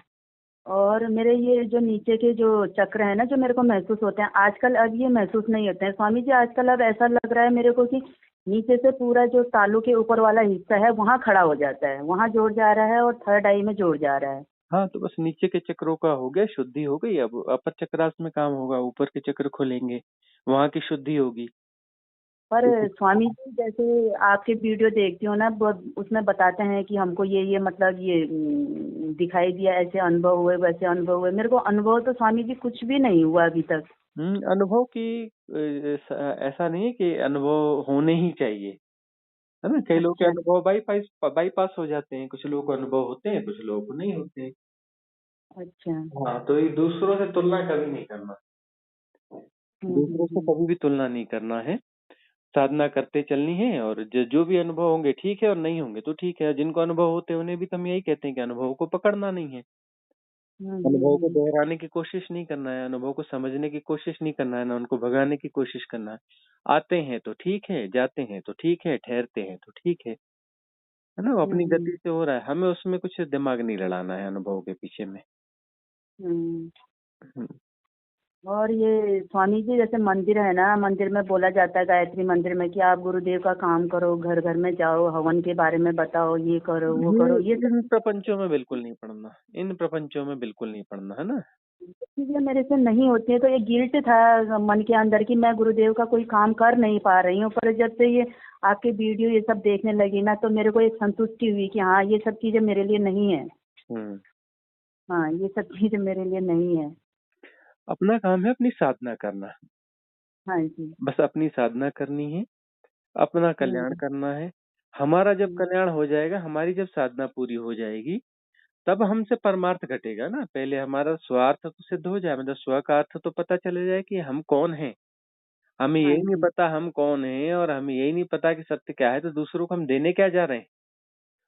और मेरे ये जो नीचे के जो चक्र है ना, जो मेरे को महसूस होते हैं आजकल, अब ये महसूस नहीं होते हैं स्वामी जी। आजकल अब ऐसा लग रहा है मेरे को कि नीचे से पूरा जो तालू के ऊपर वाला हिस्सा है वहाँ खड़ा हो जाता है, वहाँ जोड़ जा रहा है और थर्ड आई में जोड़ जा रहा है। हाँ, तो बस नीचे के चक्रों का हो गया, शुद्धि हो गई। अब अपर चक्रास में काम होगा, ऊपर के चक्र खुलेंगे, वहां की शुद्धि होगी। पर तो स्वामी जी जैसे आपके वीडियो देखती हूँ ना, उसमें बताते हैं कि हमको ये मतलब ये दिखाई दिया, ऐसे अनुभव हुए वैसे अनुभव हुए। मेरे को अनुभव तो स्वामी जी कुछ भी नहीं हुआ अभी तक। अनुभव की ऐसा नहीं है कि अनुभव होने ही चाहिए, है ना। कई लोग के अच्छा अनुभव बाईपास बाईपास हो जाते हैं, कुछ लोगों को अनुभव होते हैं, कुछ लोगों को नहीं होते हैं। अच्छा। हाँ, तो ये दूसरों से तुलना कभी नहीं करना, दूसरों से हम्म। कभी भी तुलना नहीं करना है। साधना करते चलनी है, और जो जो भी अनुभव होंगे ठीक है, और नहीं होंगे तो ठीक है। जिनको अनुभव होते हैं उन्हें भी तो हम यही कहते हैं कि अनुभव को पकड़ना नहीं है, अनुभव को हम्म। दोहराने की कोशिश नहीं करना है, अनुभव को समझने की कोशिश नहीं करना है, ना उनको भगाने की कोशिश करना है। आते हैं तो ठीक है, जाते हैं तो ठीक है, ठहरते हैं तो ठीक है ना। वो अपनी हम्म। गति से हो रहा है, हमें उसमें कुछ दिमाग नहीं लड़ाना है अनुभव के पीछे में। हम्म। हम्म और ये स्वामी जी जैसे मंदिर है ना, मंदिर में बोला जाता है गायत्री मंदिर में कि आप गुरुदेव का काम करो, घर घर में जाओ, हवन के बारे में बताओ, ये करो वो ये करो, ये सब इन प्रपंचों में बिल्कुल नहीं पढ़ना, इन प्रपंचों में बिल्कुल नहीं पढ़ना, है ना। चीजें मेरे से नहीं होती है। तो ये गिल्ट था मन के अंदर कि मैं गुरुदेव का कोई काम कर नहीं पा रही हूँ। पर जब से ये आपके वीडियो ये सब देखने लगी ना, तो मेरे को एक संतुष्टि हुई कि हाँ ये सब चीजें मेरे लिए नहीं है। हम्म हाँ ये सब चीजें मेरे लिए नहीं है। अपना काम है अपनी साधना करना, हाँ जी। बस अपनी साधना करनी है, अपना कल्याण हम्म करना है। हमारा जब हम्म कल्याण हो जाएगा, हमारी जब साधना पूरी हो जाएगी, तब हमसे परमार्थ घटेगा ना। पहले हमारा स्वार्थ तो सिद्ध हो जाए, मतलब स्व का अर्थ तो पता चले जाए कि हम कौन हैं। हमें हाँ यही नहीं जी। पता हम कौन हैं, और हमें यही नहीं पता कि सत्य क्या है, तो दूसरों को हम देने क्या जा रहे हैं,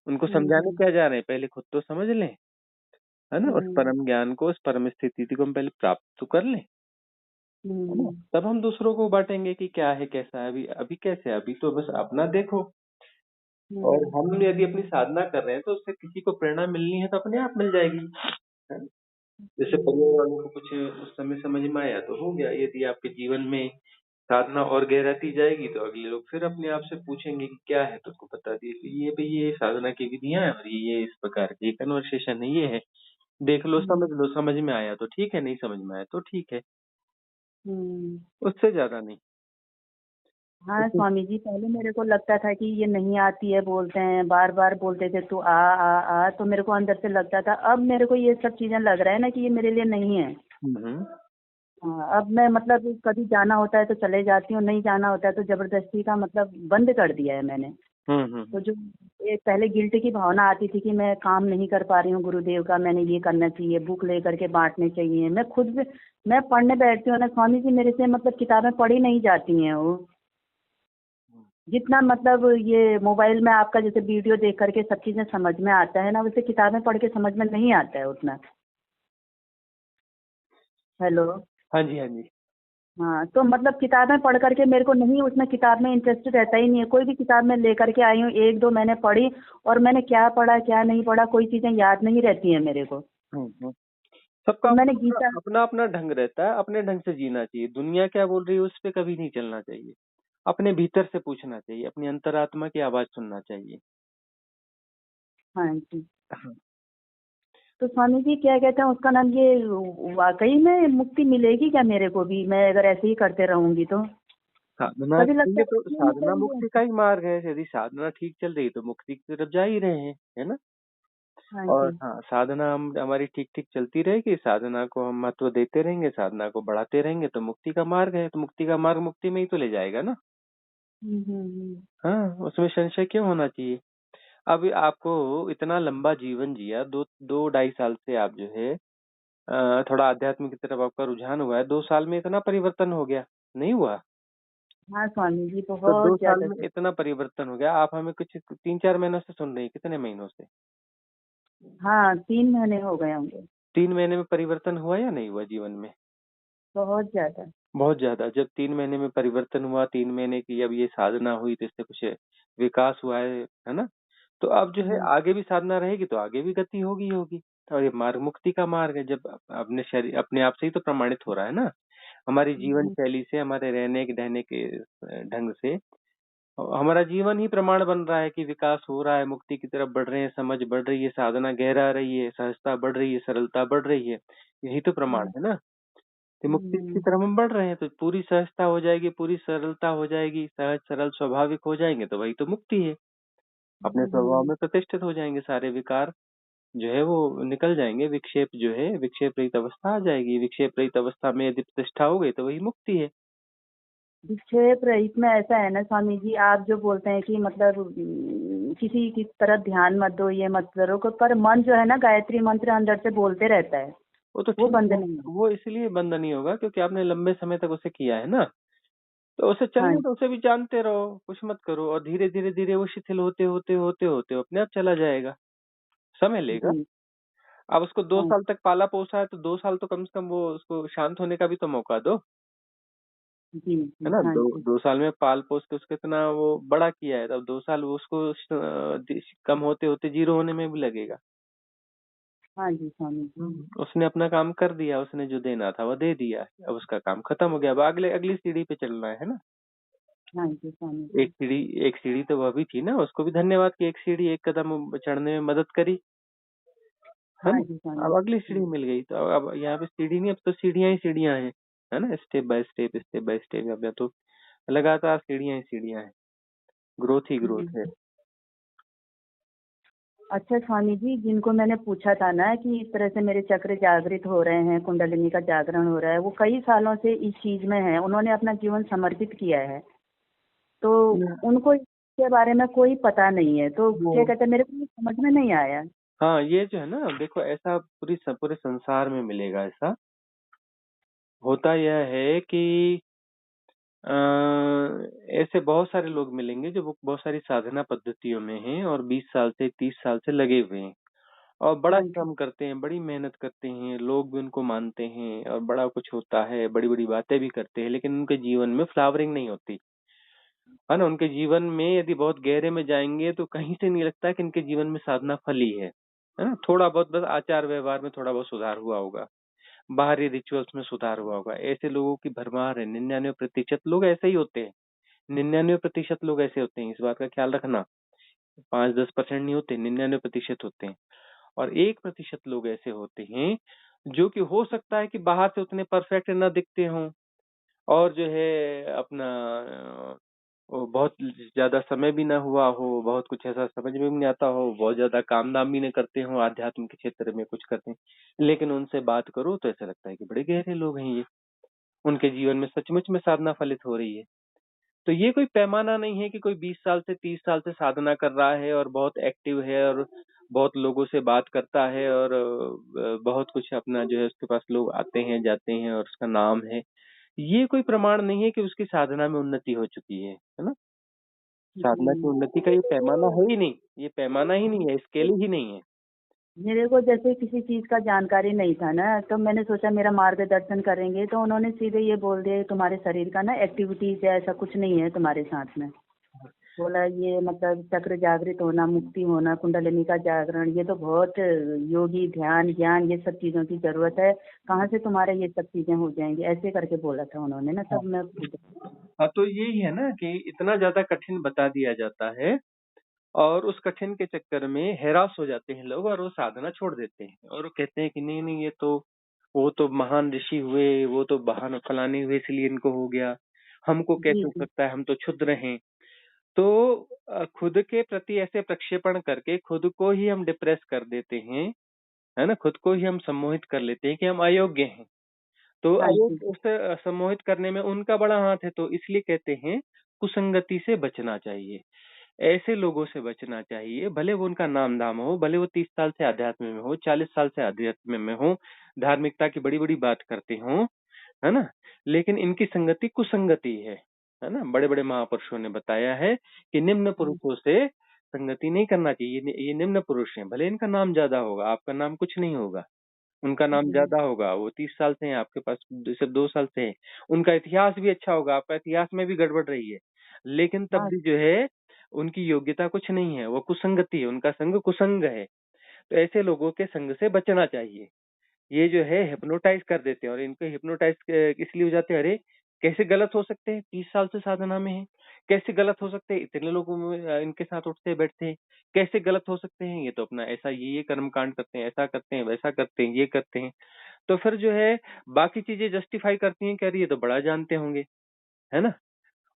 उनको समझाने हम्म क्या जा रहे हैं। पहले खुद तो समझ लें, है ना। उस हम्म परम ज्ञान को, उस परम स्थिति को हम पहले प्राप्त तो कर लें, है ना। हम्म तब हम दूसरों को बांटेंगे कि क्या है, कैसा है। अभी अभी कैसे है? अभी तो बस अपना देखो। और हम्म हम यदि अपनी साधना कर रहे हैं तो उससे किसी को प्रेरणा मिलनी है तो अपने आप मिल जाएगी, है ना? जैसे परिवार हम्म वालों को कुछ उस समय समझ में आया तो हो गया। यदि आपके जीवन में साधना और गहराती जाएगी तो अगले लोग फिर अपने आप से पूछेंगे कि क्या है, तो उसको बता दिए कि ये भाई ये साधना की विधियां हैं, और ये इस प्रकार की कन्वर्सेशन है, ये है, देख लो, समझ हम्म लो, समझ में आया तो ठीक है, नहीं समझ में आया तो ठीक है, हम्म। उससे ज्यादा नहीं। हाँ उससे स्वामी जी, पहले मेरे को लगता था कि ये नहीं आती है, बोलते हैं बार बार बोलते थे तू आ आ आ, तो मेरे को अंदर से लगता था। अब मेरे को ये सब चीजें लग रहा है ना कि ये मेरे लिए नहीं है। हम्म हाँ, अब मैं मतलब कभी जाना होता है तो चले जाती हूँ, नहीं जाना होता है तो जबरदस्ती का मतलब बंद कर दिया है मैंने। हम्म हम्म तो जो पहले गिल्ट की भावना आती थी कि मैं काम नहीं कर पा रही हूँ गुरुदेव का, मैंने ये करना चाहिए, बुक लेकर के बांटने चाहिए। मैं खुद भी मैं पढ़ने बैठती हूँ ना स्वामी जी, मेरे से मतलब किताबें पढ़ी नहीं जाती हैं वो। जितना मतलब ये मोबाइल में आपका जैसे वीडियो देख करके सब चीजें समझ में आता है ना, वैसे किताबें पढ़ के समझ में नहीं आता है उतना। हेलो। हाँ जी, हाँ जी। हाँ, तो मतलब किताबें पढ़ करके मेरे को नहीं, उसमें किताब में इंटरेस्ट रहता ही नहीं है। कोई भी किताब मैं लेकर के आई हूँ, एक दो मैंने पढ़ी, और मैंने क्या पढ़ा क्या नहीं पढ़ा कोई चीजें याद नहीं रहती है मेरे को। हम्म। सबका तो मैंने अपना गीता। अपना अपना ढंग रहता है, अपने ढंग से जीना चाहिए। दुनिया क्या बोल रही है उस पे कभी नहीं चलना चाहिए। अपने भीतर से पूछना चाहिए, अपनी अंतरात्मा की आवाज सुनना चाहिए। हाँ जी। हाँ। तो स्वामी जी क्या कहते हैं उसका नाम, ये वाकई में मुक्ति मिलेगी क्या मेरे को भी, मैं अगर ऐसे ही करते रहूंगी तो? साधना कभी लगता करेंगे है तो कि साधना मतलब ये। मुक्ति का ही मार्ग है। यदि साधना ठीक चल रही है तो मुक्ति की तरफ जा ही रहे हैं, है ना। हाँ और जी। हाँ, साधना हम हमारी ठीक ठीक चलती रहेगी, साधना को हम महत्व देते रहेंगे, साधना को बढ़ाते रहेंगे, तो मुक्ति का मार्ग है। तो मुक्ति का मार्ग मुक्ति में ही तो ले जाएगा ना। हाँ, उसमें संशय क्यों होना चाहिए। अभी आपको इतना लंबा जीवन जिया, दो दो ढाई साल से आप जो है थोड़ा आध्यात्म की तरफ आपका रुझान हुआ है, 2 साल में इतना परिवर्तन हो गया, नहीं हुआ। हाँ स्वामी जी, तो दो बहुत साल ज्यादा में सर। इतना परिवर्तन हो गया, आप हमें कुछ 3-4 महीनों से सुन रही हैं, कितने महीनों से? हाँ, 3 महीने हो गए होंगे। 3 महीने में परिवर्तन हुआ या नहीं हुआ जीवन में? बहुत ज्यादा। बहुत ज्यादा। जब 3 महीने में परिवर्तन हुआ, 3 महीने की अब ये साधना हुई तो इससे कुछ विकास हुआ है ना। तो अब जो है हम्म। आगे भी साधना रहेगी तो आगे भी गति होगी ही होगी। और ये मार्ग मुक्ति का मार्ग है, जब अपने शरीर अपने आप से ही तो प्रमाणित हो रहा है ना। हमारी जीवन हम्म। शैली से, हमारे रहने के रहने के ढंग से हमारा जीवन ही प्रमाण बन रहा है कि विकास हो रहा है, मुक्ति की तरफ बढ़ रहे हैं, समझ बढ़ रही है, साधना गहरा रही है, सहजता बढ़ रही है, सरलता बढ़ रही है। यही तो प्रमाण हम्म। है ना। तो मुक्ति की हम्म। तरफ हम बढ़ रहे हैं, तो पूरी सहजता हो जाएगी, पूरी सरलता हो जाएगी, सहज सरल स्वाभाविक हो जाएंगे, तो वही तो मुक्ति है। अपने स्वभाव हम्म। में प्रतिष्ठित हो जाएंगे, सारे विकार जो है वो निकल जाएंगे, विक्षेप जो है विक्षेप रहित अवस्था आ जाएगी। विक्षेप रहित अवस्था में यदि प्रतिष्ठा हो गई तो वही मुक्ति है। विक्षेप रहित में ऐसा है ना स्वामी जी, आप जो बोलते हैं कि मतलब किसी की तरफ ध्यान मत दो, ये मत करो, पर मन जो है ना गायत्री मंत्र अंदर से बोलते रहता है। वो तो वो ठीक बंद है, नहीं है। वो इसलिए बंद नहीं होगा क्योंकि आपने लंबे समय तक उसे किया है ना। तो उसे हाँ चलने जी। दो, उसे भी जानते रहो, कुछ मत करो, और धीरे धीरे धीरे वो शिथिल होते होते होते होते अपने आप चला जाएगा। समय लेगा। जी। अब उसको दो हाँ साल तक पाला पोसा है तो 2 साल तो कम से कम वो उसको शांत होने का भी तो मौका दो, जी। है जी। ना। हाँ दो जी। 2 साल में पाल पोस के उसको इतना वो बड़ा किया है, तब 2 साल वो उसको कम होते होते जीरो होने में भी लगेगा। हाँ जी स्वामी जी। उसने अपना काम कर दिया, उसने जो देना था वो दे दिया, अब उसका काम खत्म हो गया, अब अगले अगली सीढ़ी पे चलना है ना। हाँ जी स्वामी एक जी। सीढ़ी एक सीढ़ी तो वह भी थी ना, उसको भी धन्यवाद कि एक सीढ़ी एक कदम चढ़ने में मदद करी, है हाँ ना। जी स्वामी अब अगली जी। सीढ़ी मिल गई, तो अब यहाँ पे सीढ़ी नहीं, अब तो सीढ़ियां ही सीढ़ियां हैं, है ना। Step by step, step by step, अब या तो लगातार सीढ़ियां ही सीढ़ियां हैं, ग्रोथ ही ग्रोथ है। हम्म। अच्छा स्वामी जी, जिनको मैंने पूछा था ना कि इस तरह से मेरे चक्र जागृत हो रहे हैं, कुंडलिनी का जागरण हो रहा है, वो कई सालों से इस चीज में है, उन्होंने अपना जीवन समर्पित किया है, तो उनको इसके बारे में कोई पता नहीं है, तो वो क्या कहते हैं, मेरे को ये समझ में नहीं आया। हाँ, ये जो है ना, देखो ऐसा पूरे संसार में मिलेगा ऐसा। होता यह है कि अ, ऐसे बहुत सारे लोग मिलेंगे जो बहुत सारी साधना पद्धतियों में हैं और 20 साल से 30 साल से लगे हुए हैं और बड़ा हाँ जी। श्रम करते हैं, बड़ी मेहनत करते हैं, लोग भी उनको मानते हैं और बड़ा कुछ होता है, बड़ी बड़ी बातें भी करते हैं, लेकिन उनके जीवन में फ्लावरिंग नहीं होती, है ना। उनके जीवन में यदि बहुत गहरे में जाएंगे तो कहीं से नहीं लगता कि इनके जीवन में साधना फली है ना। थोड़ा बहुत बस आचार व्यवहार में थोड़ा बहुत सुधार हुआ होगा, बाहरी रिचुअल्स में सुधार हुआ होगा, ऐसे लोगों की भरमार है। 99% लोग ऐसे ही होते हैं, 99% लोग ऐसे होते हैं, इस बात का ख्याल रखना। 5-10% नहीं होते, 99% होते हैं। और 1% लोग ऐसे होते हैं जो कि हो सकता है कि बाहर से उतने परफेक्ट न दिखते हों और जो है अपना वो बहुत ज्यादा समय भी ना हुआ हो, बहुत कुछ ऐसा समझ में भी नहीं आता हो, बहुत ज्यादा काम धाम भी नहीं करते हो, आध्यात्म के क्षेत्र में कुछ करते हैं, लेकिन उनसे बात करो तो ऐसा लगता है कि बड़े गहरे लोग हैं ये, उनके जीवन में सचमुच में साधना फलित हो रही है। तो ये कोई पैमाना नहीं है कि कोई 20 साल से 30 साल से साधना कर रहा है और बहुत एक्टिव है और बहुत लोगों से बात करता है और बहुत कुछ अपना जो है उसके पास लोग आते हैं जाते हैं और उसका नाम है। ये कोई प्रमाण नहीं है कि उसकी साधना में उन्नति हो चुकी है ना? साधना की जी। उन्नति का ये पैमाना है ही नहीं, ये पैमाना ही नहीं है, स्केल ही नहीं है। मेरे को जैसे किसी चीज का जानकारी नहीं था ना, तो मैंने सोचा मेरा मार्गदर्शन करेंगे, तो उन्होंने सीधे ये बोल दिया तुम्हारे शरीर का ना एक्टिविटीज है, ऐसा कुछ नहीं है तुम्हारे साथ में। बोला ये मतलब चक्र जागृत होना, मुक्ति होना, कुंडलिनी का जागरण, ये तो बहुत योगी ध्यान ज्ञान ये सब चीजों की जरूरत है, कहाँ से तुम्हारे ये सब चीजें हो जाएंगी, ऐसे करके बोला था उन्होंने ना, हाँ तब मैं हाँ, तो यही है ना कि इतना ज्यादा कठिन बता दिया जाता है और उस कठिन के चक्कर में हैरास हो जाते हैं लोग और वो साधना छोड़ देते हैं और वो कहते हैं कि नहीं नहीं, ये तो वो तो महान ऋषि हुए, वो तो महान फलाने हुए इसलिए इनको हो गया, हमको जी कैसे हो जी। सकता है, हम तो क्षुद्र हैं। तो खुद के प्रति ऐसे प्रक्षेपण करके खुद को ही हम डिप्रेस कर देते हैं, है ना? खुद को ही हम सम्मोहित कर लेते हैं कि हम अयोग्य हैं। तो हाँ जी। उस सम्मोहित करने में उनका बड़ा हाथ है, तो इसलिए कहते हैं कुसंगति से बचना चाहिए। ऐसे लोगों से बचना चाहिए, भले वो उनका नाम धाम हो, भले वो 30 साल से अध्यात्म में हो, 40 साल से अध्यात्म में हो, धार्मिकता की बड़ी-बड़ी बात करते हों, है ना? लेकिन इनकी संगति कुसंगति है ना? बड़े-बड़े महापुरुषों ने बताया है कि निम्न हम्म, पुरुषों से संगति नहीं करना चाहिए। ये निम्न पुरुष हैं, भले इनका नाम ज्यादा होगा, आपका नाम कुछ नहीं होगा। उनका नाम जी। ज्यादा होगा, वो 30 साल से हैं, आपके पास सिर्फ 2 साल से हैं। उनका इतिहास भी अच्छा होगा, आपका इतिहास में भी गड़बड़ रही है। लेकिन तब हाँ भी जो है, उनकी योग्यता कुछ नहीं है, वो कुसंगति है, उनका संग कुसंग है। तो ऐसे लोगों के संग से बचना चाहिए। ये जो है हिप्नोटाइज कर देते हैं और इनको हिप्नोटाइज इसलिए हो जाते हैं, अरे कैसे गलत हो सकते हैं, 30 साल से साधना में है, कैसे गलत हो सकते हैं, इतने लोगों में इनके साथ उठते बैठते हैं, कैसे गलत हो सकते हैं, ये तो अपना ऐसा ये कर्म कांड करते हैं, ऐसा करते हैं, वैसा करते हैं, ये करते हैं। तो फिर जो है बाकी चीजें जस्टिफाई करती हैं, कह रही है तो बड़ा जानते होंगे, है ना?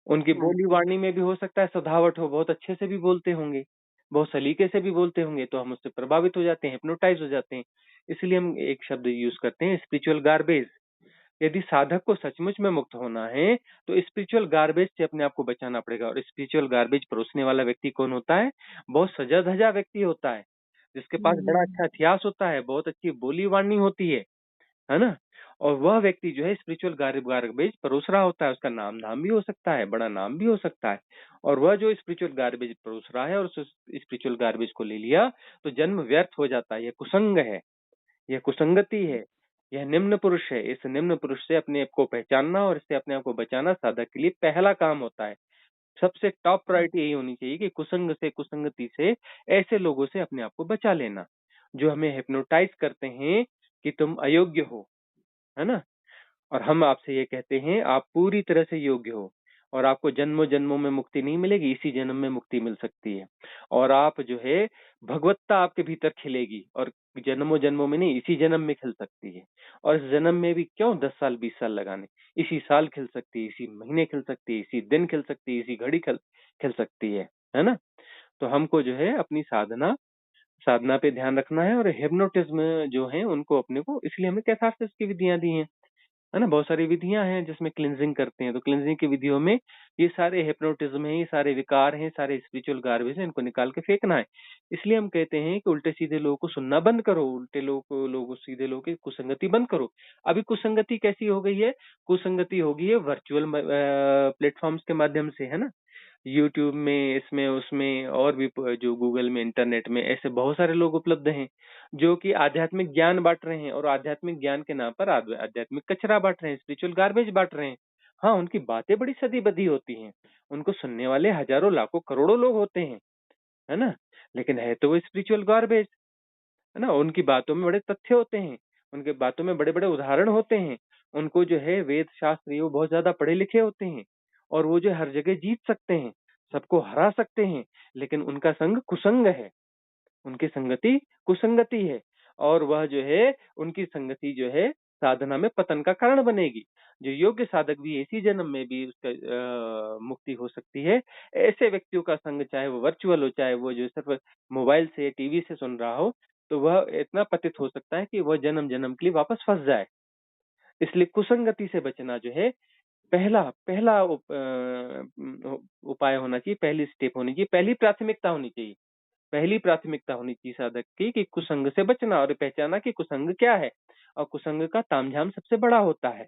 उनकी हाँ बोली वाणी में भी हो सकता है सधावट हो, बहुत अच्छे से भी बोलते होंगे, बहुत सलीके से भी बोलते होंगे, तो हम उससे प्रभावित हो जाते हैं, हिप्नोटाइज हो जाते हैं। इसलिए हम एक शब्द यूज करते हैं, स्पिरिचुअल गार्बेज। यदि साधक को सचमुच में मुक्त होना है, तो स्पिरिचुअल गार्बेज से अपने आप को बचाना पड़ेगा। और स्पिरिचुअल गार्बेज परोसने वाला व्यक्ति कौन होता है? बहुत सजा-धजा व्यक्ति होता है, जिसके पास बड़ा हम्म, अच्छा इतिहास होता है, बहुत अच्छी बोली वाणी होती है ना? और वह व्यक्ति जो है स्पिरिचुअल गार्बेज परोस रहा होता है, उसका नाम धाम भी हो सकता है, बड़ा नाम भी हो सकता है। और वह जो स्पिरिचुअल गार्बेज परोस रहा है और उस स्पिरिचुअल गार्बेज को ले लिया, तो जन्म व्यर्थ हो जाता है। यह कुसंग है, यह कुसंगति है, यह निम्न पुरुष है। इस निम्न पुरुष से अपने आप को पहचानना और इससे अपने आप को बचाना साधक के लिए पहला काम होता है। सबसे टॉप प्रायोरिटी यही होनी चाहिए कि कुसंग से, कुसंगति से, ऐसे लोगों से अपने आप को बचा लेना, जो हमें हिप्नोटाइज करते हैं कि तुम अयोग्य हो, है ना? और हम आपसे ये कहते हैं आप पूरी तरह से योग्य हो और आपको जन्मों जन्मों में मुक्ति नहीं मिलेगी, इसी जन्म में मुक्ति मिल सकती है। और आप जो है भगवत्ता आपके भीतर खिलेगी और जन्मों जन्मों में नहीं, इसी जन्म में खिल सकती है। और इस जन्म में भी क्यों 10 साल 20 साल लगाने, इसी साल खिल सकती है, इसी महीने खिल सकती है, इसी दिन खिल सकती है, इसी घड़ी खिल खिल सकती है ना? तो हमको जो है अपनी साधना साधना पे ध्यान रखना है और हिप्नोटिज्म जो है उनको अपने को, इसलिए हमें कैथारसिस की विधियां दी हैं, है ना? बहुत सारी विधियां हैं जिसमें क्लींजिंग करते हैं, तो क्लींजिंग की विधियों में ये सारे हिप्नोटिज्म है, ये सारे विकार हैं, सारे स्पिरिचुअल गार्बेज है, इनको निकाल के फेंकना है। इसलिए हम कहते हैं कि उल्टे सीधे लोगों को सुनना बंद करो, उल्टे लोगों सीधे लोगों की कुसंगति बंद करो। अभी कुसंगति कैसी हो गई है? कुसंगति हो गई है वर्चुअल प्लेटफॉर्म्स के माध्यम से, है ना? यूट्यूब में, इसमें उसमें और भी जो गूगल में, इंटरनेट में ऐसे बहुत सारे लोग उपलब्ध हैं जो कि आध्यात्मिक ज्ञान बांट रहे हैं और आध्यात्मिक ज्ञान के नाम पर आध्यात्मिक कचरा बांट रहे हैं, स्पिरिचुअल गार्बेज बांट रहे हैं। हाँ, उनकी बातें बड़ी सदी बदी होती हैं, उनको सुनने वाले हजारों लाखों करोड़ों लोग होते हैं, है ना? लेकिन है तो वो स्पिरिचुअल गार्बेज, है ना? उनकी बातों में बड़े तथ्य होते हैं, उनके बातों में बड़े बड़े उदाहरण होते हैं, उनको जो है वेद शास्त्र ये वो बहुत ज्यादा पढ़े लिखे होते हैं और वो जो हर जगह जीत सकते हैं, सबको हरा सकते हैं, लेकिन उनका संग कुसंग है, उनकी संगति कुसंगति है और वह जो है उनकी संगति जो है साधना में पतन का कारण बनेगी। जो योग्य साधक भी इसी जन्म में भी उसका मुक्ति हो सकती है। ऐसे व्यक्तियों का संग, चाहे वो वर्चुअल हो, चाहे वो जो सिर्फ मोबाइल से टीवी से सुन रहा हो, तो वह इतना पतित हो सकता है कि वह जन्म जन्म के लिए वापस फंस जाए। इसलिए कुसंगति से बचना जो है पहला पहला उपाय होना चाहिए, पहली स्टेप होनी चाहिए, पहली प्राथमिकता होनी चाहिए। पहली प्राथमिकता होनी चाहिए साधक की कि कुसंग से बचना और पहचाना कि कुसंग क्या है और कुसंग का तामझाम सबसे बड़ा होता है।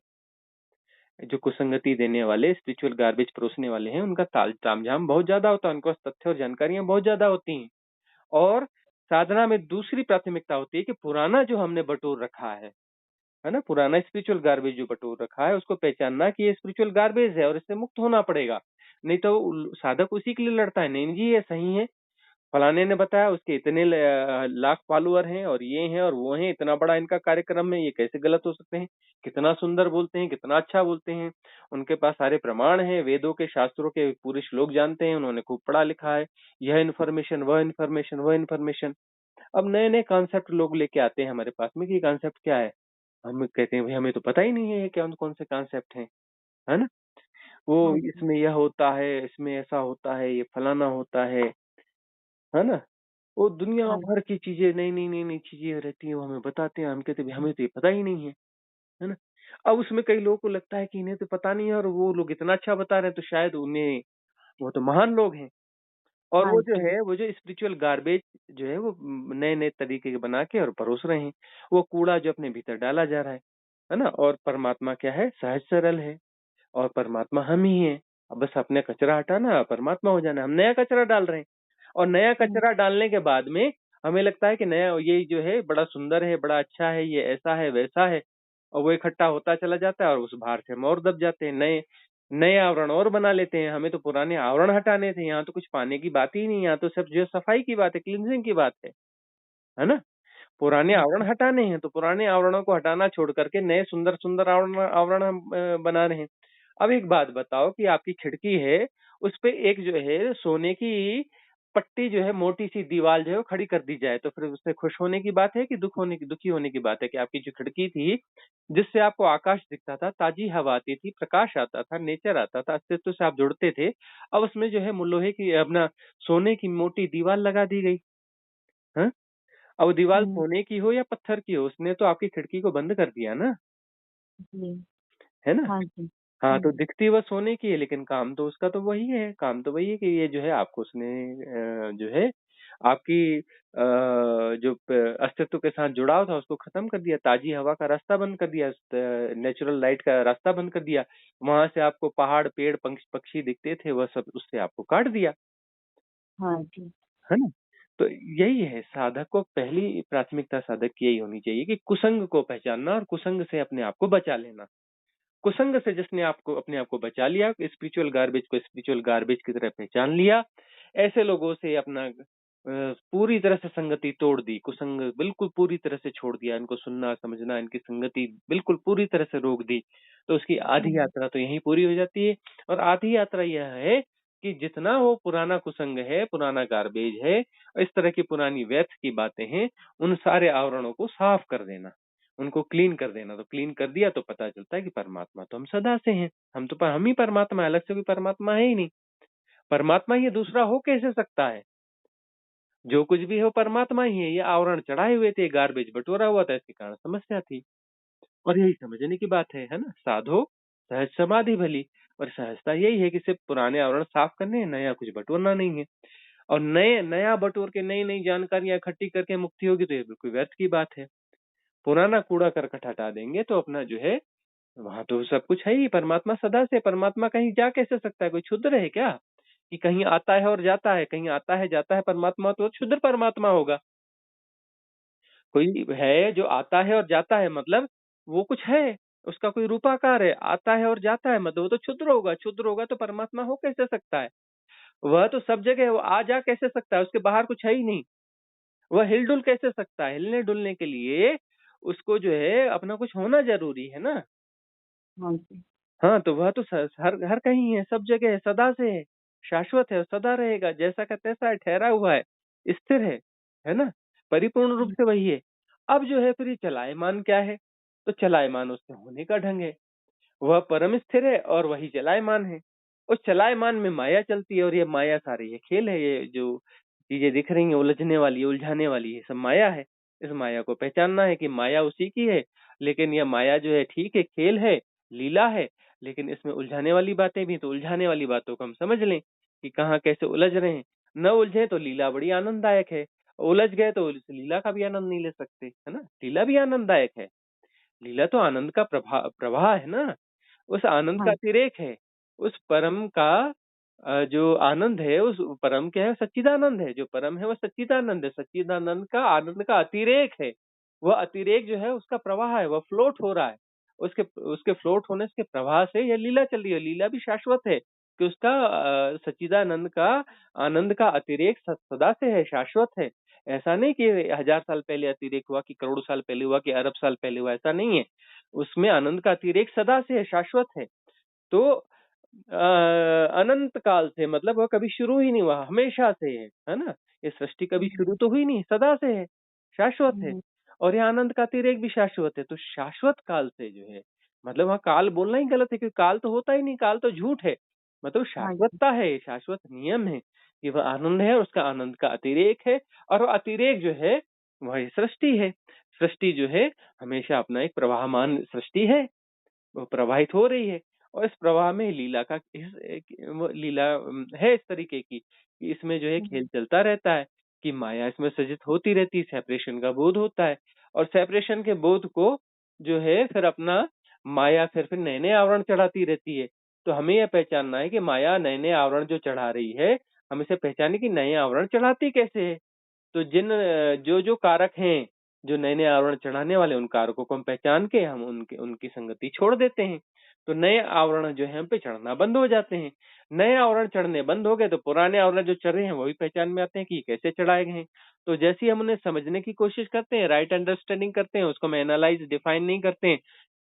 जो कुसंगति देने वाले, स्पिरिचुअल गार्बेज परोसने वाले हैं, उनका तामझाम बहुत ज्यादा होता है, उनके पास तथ्य और जानकारियां बहुत ज्यादा होती हैं। और साधना में दूसरी प्राथमिकता होती है कि पुराना जो हमने बटोर रखा है ना, पुराना स्पिरिचुअल गार्बेज जो बटोर रखा है, उसको पहचानना कि ये स्पिरिचुअल गार्बेज है और इससे मुक्त होना पड़ेगा। नहीं तो साधक उसी के लिए लड़ता है, नहीं जी ये सही है, फलाने ने बताया, उसके इतने लाख फॉलोअर हैं और ये हैं और वो हैं, इतना बड़ा इनका कार्यक्रम है, ये कैसे गलत हो सकते हैं, कितना सुंदर बोलते हैं, कितना अच्छा बोलते हैं, उनके पास सारे प्रमाण हैं, वेदों के शास्त्रों के पूरे श्लोक जानते हैं, उन्होंने खूब पढ़ा लिखा है, यह इन्फॉर्मेशन वह इन्फॉर्मेशन वह इन्फॉर्मेशन। अब नए नए कॉन्सेप्ट लोग लेके आते हैं हमारे पास में कि कॉन्सेप्ट क्या है, हम कहते हैं भाई हमें तो पता ही नहीं है ये क्या कौन से कॉन्सेप्ट हैं, है ना। वो हाँ जी। इसमें यह होता है, इसमें ऐसा होता है, ये फलाना होता है ना। वो दुनिया हाँ। भर की चीजें, नई नई नई नई चीजें रहती हैं, वो हमें बताते हैं, हम कहते हैं हमें तो ये पता ही नहीं है ना। अब उसमें कई लोगों को लगता है कि इन्हें तो पता नहीं है और वो लोग इतना अच्छा बता रहे हैं तो शायद उन्हें, वो तो महान लोग हैं। और हाँ वो जो जी। है, वो जो स्पिरिचुअल गार्बेज जो है वो नए नए तरीके के बना के और परोस रहे हैं, वो कूड़ा जो अपने भीतर डाला जा रहा है ना। और परमात्मा क्या है, सहज सरल है, और परमात्मा हम ही हैं। अब बस अपने कचरा हटाना, परमात्मा हो जाना। हम नया कचरा डाल रहे हैं और नया हम्म। कचरा डालने के बाद में हमें लगता है कि नया ये जो है बड़ा सुंदर है, बड़ा अच्छा है, ये ऐसा है वैसा है, और वो इकट्ठा होता चला जाता है और उस भार से हम और दब जाते हैं, नए नए आवरण और बना लेते हैं। हमें तो पुराने आवरण हटाने थे, यहाँ तो कुछ पाने की बात ही नहीं, यहाँ तो सिर्फ जो सफाई की बात है, क्लींजिंग की बात है ना। पुराने हाँ आवरण जी। हटाने हैं तो पुराने आवरणों को हटाना छोड़ करके नए सुंदर सुंदर आवरण आवरण हम बना रहे हैं। अब एक बात बताओ कि आपकी खिड़की है, उस पे एक जो है सोने की पट्टी जो है, मोटी सी दीवार जो है वो खड़ी कर दी जाए, तो फिर उससे खुश होने की बात है कि दुखी होने की बात है कि आपकी जो खिड़की थी, जिससे आपको आकाश दिखता था, ताजी हवा आती थी, प्रकाश आता था, नेचर आता था, अस्तित्व से आप जुड़ते थे, अब उसमें जो है लोहे की, अपना सोने की मोटी दीवार लगा दी गई है। अब दीवार हम्म। सोने की हो या पत्थर की हो, उसने तो आपकी खिड़की को बंद कर दिया ना, जी। है ना। हाँ जी। हाँ, तो हम्म। दिखती वह सोने की है, लेकिन काम तो उसका तो वही है, काम तो वही है कि ये जो है आपको उसने जो है आपकी जो अस्तित्व के साथ जुड़ाव था उसको खत्म कर दिया, ताजी हवा का रास्ता बंद कर दिया, नेचुरल लाइट का रास्ता बंद कर दिया। वहां से आपको पहाड़ पेड़ पक्षी दिखते थे, वह सब उससे आपको काट दिया, हाँ जी। है ना। तो यही है, साधक को पहली प्राथमिकता साधक की यही होनी चाहिए कि कुसंग को पहचानना और कुसंग से अपने आप को बचा लेना। कुसंग से जिसने आपको अपने आप को बचा लिया, स्पिरिचुअल गार्बेज को स्पिरिचुअल गार्बेज की तरह पहचान लिया, ऐसे लोगों से अपना पूरी तरह से संगति तोड़ दी, कुसंग बिल्कुल पूरी तरह से छोड़ दिया, इनको सुनना समझना, इनकी संगति बिल्कुल पूरी तरह से रोक दी, तो उसकी आधी हम्म। यात्रा तो यहीं पूरी हो जाती है। और आधी यात्रा यह है कि जितना वो पुराना कुसंग है, पुराना गार्बेज है, इस तरह की पुरानी व्यर्थ की बातें हैं, उन सारे आवरणों को साफ कर देना, उनको क्लीन कर देना। तो क्लीन कर दिया तो पता चलता है कि परमात्मा तो हम सदा से हैं, हम ही परमात्मा है, अलग से कोई परमात्मा है ही नहीं। परमात्मा ये दूसरा हो कैसे सकता है, जो कुछ भी है वो परमात्मा ही है। ये आवरण चढ़ाए हुए थे, गार्बेज बटोरा हुआ था, इसके कारण समस्या थी। और यही समझने की बात है ना। साधो सहज समाधि भली। और सहजता यही है कि सिर्फ पुराने आवरण साफ करने हैं, नया कुछ बटोरना नहीं है। और नया बटोर के नई नई जानकारियां इकट्ठी करके मुक्ति होगी तो ये बिल्कुल व्यर्थ की बात है। पुराना कूड़ा करकट हटा देंगे तो अपना जो है, वहां तो सब कुछ है ही, परमात्मा सदा से। परमात्मा कहीं जा कैसे सकता है, कोई क्षुद्र है क्या कि कहीं आता है और जाता है, कहीं आता है जाता है परमात्मा, तो क्षुद्र परमात्मा होगा। कोई है जो आता है और जाता है, मतलब वो कुछ है, उसका कोई रूपाकार है, आता है और जाता है, मतलब वो तो क्षुद्र होगा। क्षुद्र होगा तो परमात्मा हो कैसे सकता है, वह तो सब जगह है, वो आ जा कैसे सकता है, उसके बाहर कुछ है ही नहीं। वह हिल डुल कैसे सकता है, हिलने डुलने के लिए उसको जो है अपना कुछ होना जरूरी है ना। हाँ जी। हाँ, तो वह तो हर हर कहीं है, सब जगह है, सदा से है, शाश्वत है, सदा रहेगा, जैसा का तैसा है, ठहरा हुआ है, स्थिर है ना? परिपूर्ण रूप हम्म। से वही है। अब जो है फिर ये चलायमान क्या है? तो चलायमान उसके होने का ढंग है। वह परम स्थिर है और वही चलायमान है। उस चलायमान में माया चलती है और ये माया सारे ये खेल है, ये जो चीजें दिख रही हैं उलझने वाली, उलझाने वाली, ये सब माया है। इस माया को पहचानना है कि माया उसी की है, लेकिन यह माया जो है ठीक है, खेल है, लीला है, लेकिन इसमें उलझाने वाली बातें भी हैं, तो उलझाने वाली बातों को हम समझ लें कि कहाँ कैसे उलझ रहे हैं। न उलझे तो लीला बड़ी आनंददायक है, उलझ गए तो उस लीला का भी आनंद नहीं ले सकते, है ना? लीला भी आनंददायक है। लीला तो आनंद का प्रवाह है ना, उस आनंद का हाँ अतिरेक है। उस परम का जो आनंद है, उस परम क्या है? सच्चिदानंद है। जो परम है वो सच्चिदानंद है। सच्चिदानंद का आनंद का अतिरेक है। वह अतिरेक जो है उसका प्रवाह है, वह फ्लोट हो रहा है। उसके उसके फ्लोट होने के प्रवाह से यह लीला चल रही है। लीला भी शाश्वत है कि उसका सच्चिदानंद का आनंद का अतिरेक सदा से है, शाश्वत है। ऐसा नहीं कि 1000 साल पहले अतिरेक हुआ, कि करोड़ों साल पहले हुआ, कि अरब साल पहले हुआ, ऐसा नहीं है। उसमें आनंद का अतिरेक सदा से है, शाश्वत है। तो अनंत काल से मतलब वह कभी शुरू ही नहीं हुआ, हमेशा से है ना? ये सृष्टि कभी हम्म, शुरू तो हुई नहीं, सदा से है, शाश्वत है। हम्म, और ये आनंद का अतिरेक भी शाश्वत है। तो शाश्वत काल से जो है, मतलब वहाँ काल बोलना ही गलत है, क्योंकि काल तो होता ही नहीं, काल तो झूठ है। मतलब हाँ जी। शाश्वतता है, शाश्वत नियम है कि वह आनंद है, उसका आनंद का अतिरेक है। और वो अतिरेक जो है वही सृष्टि है। सृष्टि जो है हमेशा अपना एक प्रवाहमान सृष्टि है, वो प्रवाहित हो रही है। और इस प्रवाह में लीला का वो लीला है इस तरीके की कि इसमें जो है हम्म, खेल चलता रहता है कि माया इसमें सृजित होती रहती है, सेपरेशन का बोध होता है। और सेपरेशन के बोध को जो है फिर अपना माया फिर नए नए आवरण चढ़ाती रहती है। तो हमें यह पहचानना है कि माया नए नए आवरण जो चढ़ा रही है, हम इसे पहचाने कि नए आवरण चढ़ाती कैसे है। तो जो जो कारक हैं, जो नए-नए आवरण चढ़ाने वाले, उन कारकों को हम पहचान के हम उनकी संगति छोड़ देते हैं। तो नए आवरण जो है हम पे चढ़ना बंद हो जाते हैं। नए आवरण चढ़ने बंद हो गए तो पुराने आवरण जो चढ़ रहे हैं वो भी पहचान में आते हैं कि ये कैसे चढ़ाए गए हैं। तो जैसे ही हम उन्हें समझने की कोशिश करते हैं, राइट अंडरस्टैंडिंग करते हैं, उसको हम एनालाइज़, डिफाइन नहीं करते हैं।